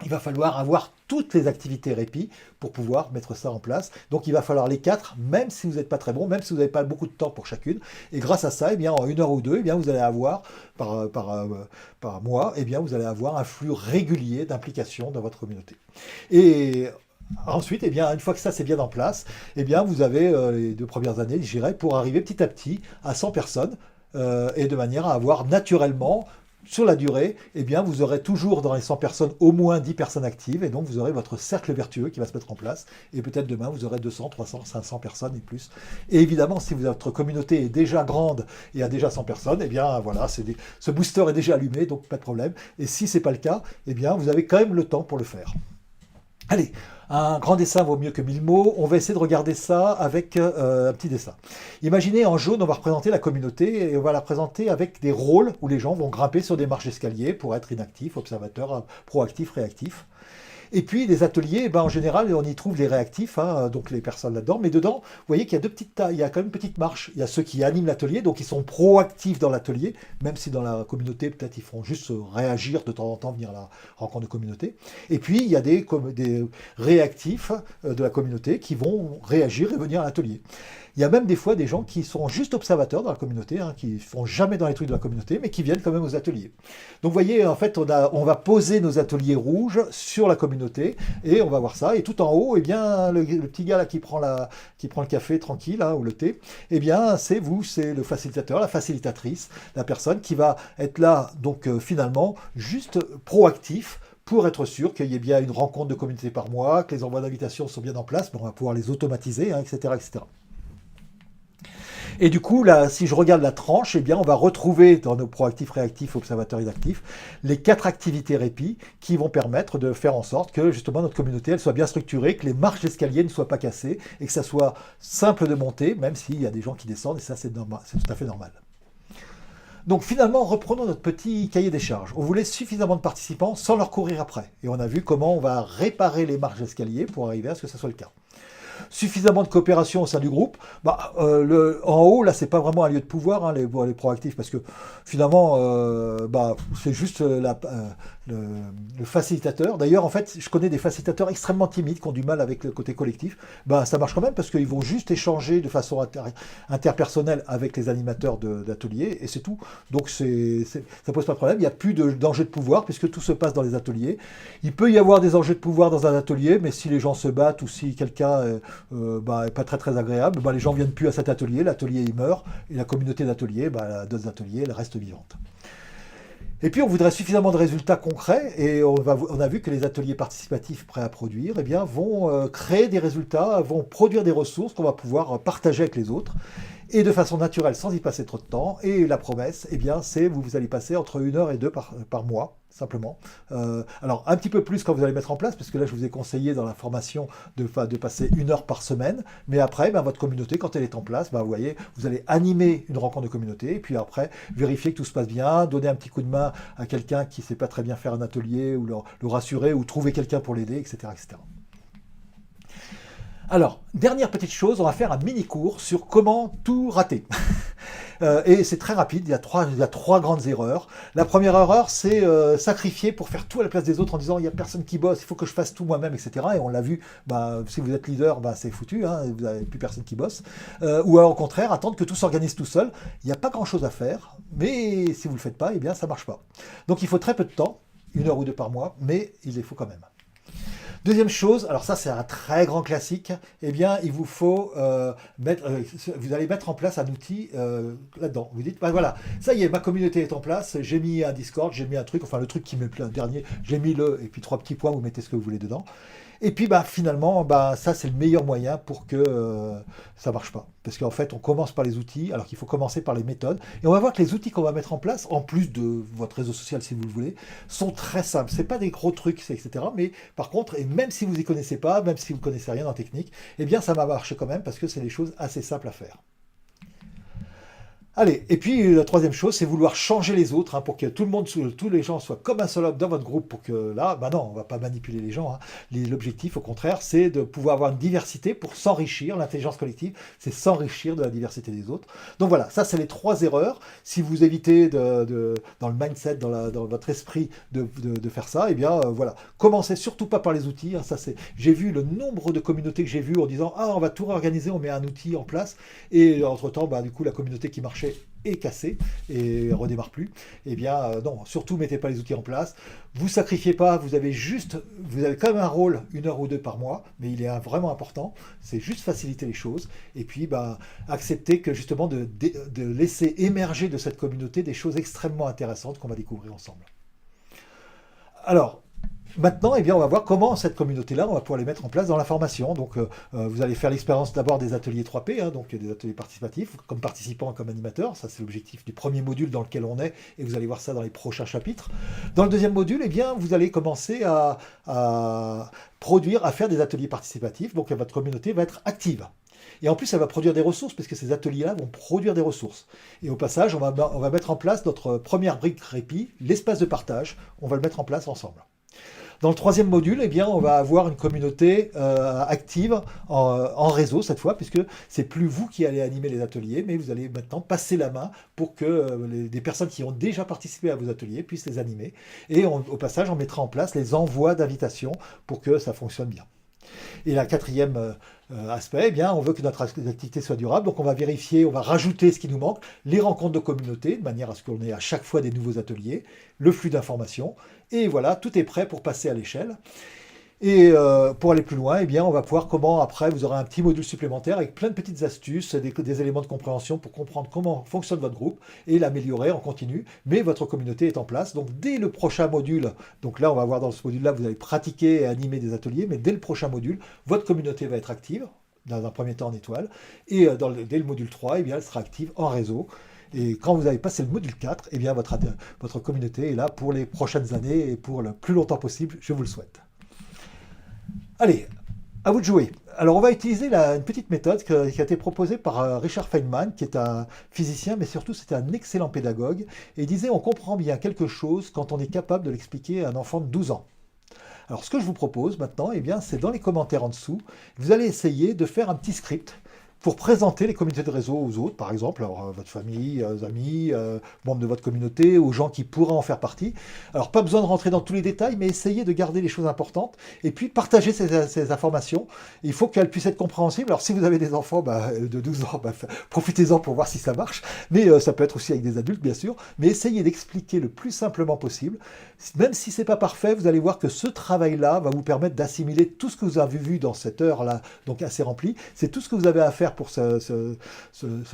il va falloir avoir toutes les activités répit pour pouvoir mettre ça en place. Donc, il va falloir les 4, même si vous n'êtes pas très bon, même si vous n'avez pas beaucoup de temps pour chacune. Et grâce à ça, eh bien, en 1 heure ou 2, eh bien, vous allez avoir, par mois, eh bien, vous allez avoir un flux régulier d'implication dans votre communauté. Et ensuite, eh bien, une fois que ça c'est bien en place, eh bien, vous avez les 2 premières années, je dirais, pour arriver petit à petit à 100 personnes et de manière à avoir naturellement, sur la durée, eh bien, vous aurez toujours dans les 100 personnes au moins 10 personnes actives et donc vous aurez votre cercle vertueux qui va se mettre en place et peut-être demain vous aurez 200, 300, 500 personnes et plus. Et évidemment, si votre communauté est déjà grande et a déjà 100 personnes, eh bien, voilà, ce booster est déjà allumé, donc pas de problème. Et si ce n'est pas le cas, eh bien, vous avez quand même le temps pour le faire. Allez, un grand dessin vaut mieux que 1000 mots. On va essayer de regarder ça avec un petit dessin. Imaginez en jaune, on va représenter la communauté et on va la présenter avec des rôles où les gens vont grimper sur des marches d'escalier pour être inactifs, observateurs, proactifs, réactifs. Et puis les ateliers, en général, on y trouve les réactifs, donc les personnes là-dedans. Mais dedans, vous voyez qu'il y a il y a quand même une petite marche. Il y a ceux qui animent l'atelier, donc ils sont proactifs dans l'atelier, même si dans la communauté, peut-être ils font juste réagir de temps en temps, venir à la rencontre de communauté. Et puis il y a des réactifs de la communauté qui vont réagir et venir à l'atelier. Il y a même des fois des gens qui sont juste observateurs dans la communauté, qui ne font jamais dans les trucs de la communauté, mais qui viennent quand même aux ateliers. Donc vous voyez, en fait, on va poser nos ateliers rouges sur la communauté, et on va voir ça. Et tout en haut, eh bien, le petit gars là qui prend le café tranquille, ou le thé, eh bien, c'est vous, c'est le facilitateur, la facilitatrice, la personne qui va être là, donc finalement, juste proactif, pour être sûr qu'il y ait bien une rencontre de communauté par mois, que les envois d'invitation sont bien en place, mais on va pouvoir les automatiser, etc., etc. Et du coup, là, si je regarde la tranche, eh bien, on va retrouver dans nos proactifs, réactifs, observateurs et actifs, les 4 activités répit qui vont permettre de faire en sorte que justement notre communauté elle soit bien structurée, que les marches d'escalier ne soient pas cassées et que ça soit simple de monter, même s'il y a des gens qui descendent, et ça c'est tout à fait normal. Donc finalement, reprenons notre petit cahier des charges. On voulait suffisamment de participants sans leur courir après. Et on a vu comment on va réparer les marches d'escalier pour arriver à ce que ça soit le cas. Suffisamment de coopération au sein du groupe. En haut, là, c'est pas vraiment un lieu de pouvoir, les proactifs, parce que finalement, c'est juste le, le facilitateur. D'ailleurs, en fait, je connais des facilitateurs extrêmement timides qui ont du mal avec le côté collectif. Ben, ça marche quand même parce qu'ils vont juste échanger de façon interpersonnelle avec les animateurs d'ateliers et c'est tout. Donc ça pose pas de problème. Il n'y a plus d'enjeu de pouvoir puisque tout se passe dans les ateliers. Il peut y avoir des enjeux de pouvoir dans un atelier, mais si les gens se battent ou si quelqu'un est pas très très agréable, ben, les gens viennent plus à cet atelier, l'atelier il meurt et la communauté d'ateliers, ben, d'autres ateliers, elle reste vivante. Et puis on voudrait suffisamment de résultats concrets et on a vu que les ateliers participatifs prêts à produire vont créer des résultats, vont produire des ressources qu'on va pouvoir partager avec les autres et de façon naturelle sans y passer trop de temps. Et la promesse, c'est vous allez passer entre 1 heure et 2 par mois, simplement. Alors un petit peu plus quand vous allez mettre en place, parce que là je vous ai conseillé dans la formation de passer 1 heure par semaine, mais après votre communauté, quand elle est en place, vous voyez, vous allez animer une rencontre de communauté, et puis après vérifier que tout se passe bien, donner un petit coup de main à quelqu'un qui ne sait pas très bien faire un atelier, ou le rassurer, ou trouver quelqu'un pour l'aider, etc., etc. Alors, dernière petite chose, on va faire un mini-cours sur comment tout rater. Et c'est très rapide, il y a trois grandes erreurs. La première erreur, c'est sacrifier pour faire tout à la place des autres en disant il n'y a personne qui bosse, il faut que je fasse tout moi-même, etc. Et on l'a vu, si vous êtes leader, c'est foutu, hein, vous n'avez plus personne qui bosse. Ou alors, au contraire, attendre que tout s'organise tout seul. Il n'y a pas grand-chose à faire, mais si vous ne le faites pas, ça ne marche pas. Donc il faut très peu de temps, 1 heure ou 2 par mois, mais il les faut quand même. Deuxième chose, alors ça c'est un très grand classique, il vous faut vous allez mettre en place un outil là-dedans. Vous dites, voilà, ça y est, ma communauté est en place, j'ai mis un Discord, j'ai mis un truc, enfin le truc qui me plaît, un dernier, j'ai mis et puis 3 petits points, vous mettez ce que vous voulez dedans. Et puis finalement, ça c'est le meilleur moyen pour que ça marche pas. Parce qu'en fait, on commence par les outils, alors qu'il faut commencer par les méthodes. Et on va voir que les outils qu'on va mettre en place, en plus de votre réseau social si vous le voulez, sont très simples. C'est pas des gros trucs, etc. Mais par contre, et même si vous y connaissez pas, même si vous connaissez rien en technique, ça va marcher quand même parce que c'est des choses assez simples à faire. Allez, et puis la troisième chose, c'est vouloir changer les autres pour que tout le monde, tous les gens soient comme un seul homme dans votre groupe pour que là, non, on ne va pas manipuler les gens. L'objectif, au contraire, c'est de pouvoir avoir une diversité pour s'enrichir. L'intelligence collective, c'est s'enrichir de la diversité des autres. Donc voilà, ça, c'est les 3 erreurs. Si vous évitez dans le mindset, dans votre esprit de faire ça, voilà. Commencez surtout pas par les outils. J'ai vu le nombre de communautés que j'ai vues en disant, on va tout réorganiser, on met un outil en place. Et entre-temps, du coup, la communauté qui marchait est cassé et redémarre plus. Non, surtout mettez pas les outils en place. Vous sacrifiez pas, vous avez quand même un rôle 1 heure ou 2 par mois, mais il est vraiment important. C'est juste faciliter les choses et puis accepter que justement de laisser émerger de cette communauté des choses extrêmement intéressantes qu'on va découvrir ensemble. Alors, maintenant, on va voir comment cette communauté-là, on va pouvoir les mettre en place dans la formation. Donc, vous allez faire l'expérience d'abord des ateliers 3P, donc des ateliers participatifs, comme participant, comme animateur. Ça, c'est l'objectif du premier module dans lequel on est, et vous allez voir ça dans les prochains chapitres. Dans le deuxième module, vous allez commencer à produire, à faire des ateliers participatifs. Donc, votre communauté va être active. Et en plus, elle va produire des ressources, parce que ces ateliers-là vont produire des ressources. Et au passage, on va mettre en place notre première brique répit, l'espace de partage. On va le mettre en place ensemble. Dans le troisième module, on va avoir une communauté active en réseau cette fois, puisque c'est plus vous qui allez animer les ateliers, mais vous allez maintenant passer la main pour que des personnes qui ont déjà participé à vos ateliers puissent les animer. Et au passage, on mettra en place les envois d'invitation pour que ça fonctionne bien. Et la quatrième aspect, on veut que notre activité soit durable, donc on va vérifier, on va rajouter ce qui nous manque, les rencontres de communauté, de manière à ce qu'on ait à chaque fois des nouveaux ateliers, le flux d'informations, et voilà, tout est prêt pour passer à l'échelle. Et pour aller plus loin, on va voir comment, après, vous aurez un petit module supplémentaire avec plein de petites astuces, des éléments de compréhension pour comprendre comment fonctionne votre groupe et l'améliorer en continu. Mais votre communauté est en place. Donc, dès le prochain module, donc là, on va voir dans ce module-là, vous allez pratiquer et animer des ateliers, mais dès le prochain module, votre communauté va être active, dans un premier temps en étoile, et dès le module 3, elle sera active en réseau. Et quand vous avez passé le module 4, votre communauté est là pour les prochaines années et pour le plus longtemps possible, je vous le souhaite. Allez, à vous de jouer. Alors, on va utiliser une petite méthode qui a été proposée par Richard Feynman, qui est un physicien, mais surtout, c'est un excellent pédagogue. Et il disait, on comprend bien quelque chose quand on est capable de l'expliquer à un enfant de 12 ans. Alors, ce que je vous propose maintenant, c'est dans les commentaires en dessous, vous allez essayer de faire un petit script pour présenter les communautés de réseau aux autres, par exemple, alors, votre famille, amis, membres de votre communauté, aux gens qui pourraient en faire partie. Alors, pas besoin de rentrer dans tous les détails, mais essayez de garder les choses importantes et puis partager ces informations. Il faut qu'elles puissent être compréhensibles. Alors, si vous avez des enfants de 12 ans, profitez-en pour voir si ça marche, mais ça peut être aussi avec des adultes, bien sûr, mais essayez d'expliquer le plus simplement possible. Même si c'est pas parfait, vous allez voir que ce travail-là va vous permettre d'assimiler tout ce que vous avez vu dans cette heure-là, donc assez remplie. C'est tout ce que vous avez à faire pour ce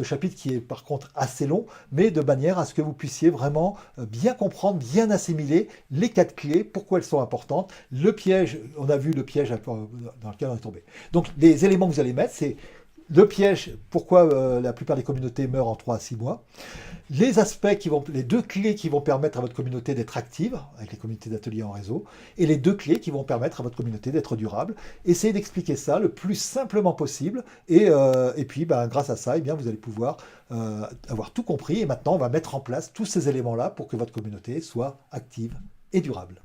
chapitre qui est par contre assez long, mais de manière à ce que vous puissiez vraiment bien comprendre, bien assimiler les 4 clés, pourquoi elles sont importantes. Le piège, on a vu le piège dans lequel on est tombé. Donc les éléments que vous allez mettre, c'est le piège, pourquoi la plupart des communautés meurent en 3 à 6 mois. Les aspects les 2 clés qui vont permettre à votre communauté d'être active, avec les communautés d'ateliers en réseau, et les 2 clés qui vont permettre à votre communauté d'être durable. Essayez d'expliquer ça le plus simplement possible, et puis grâce à ça, vous allez pouvoir avoir tout compris, et maintenant on va mettre en place tous ces éléments-là pour que votre communauté soit active et durable.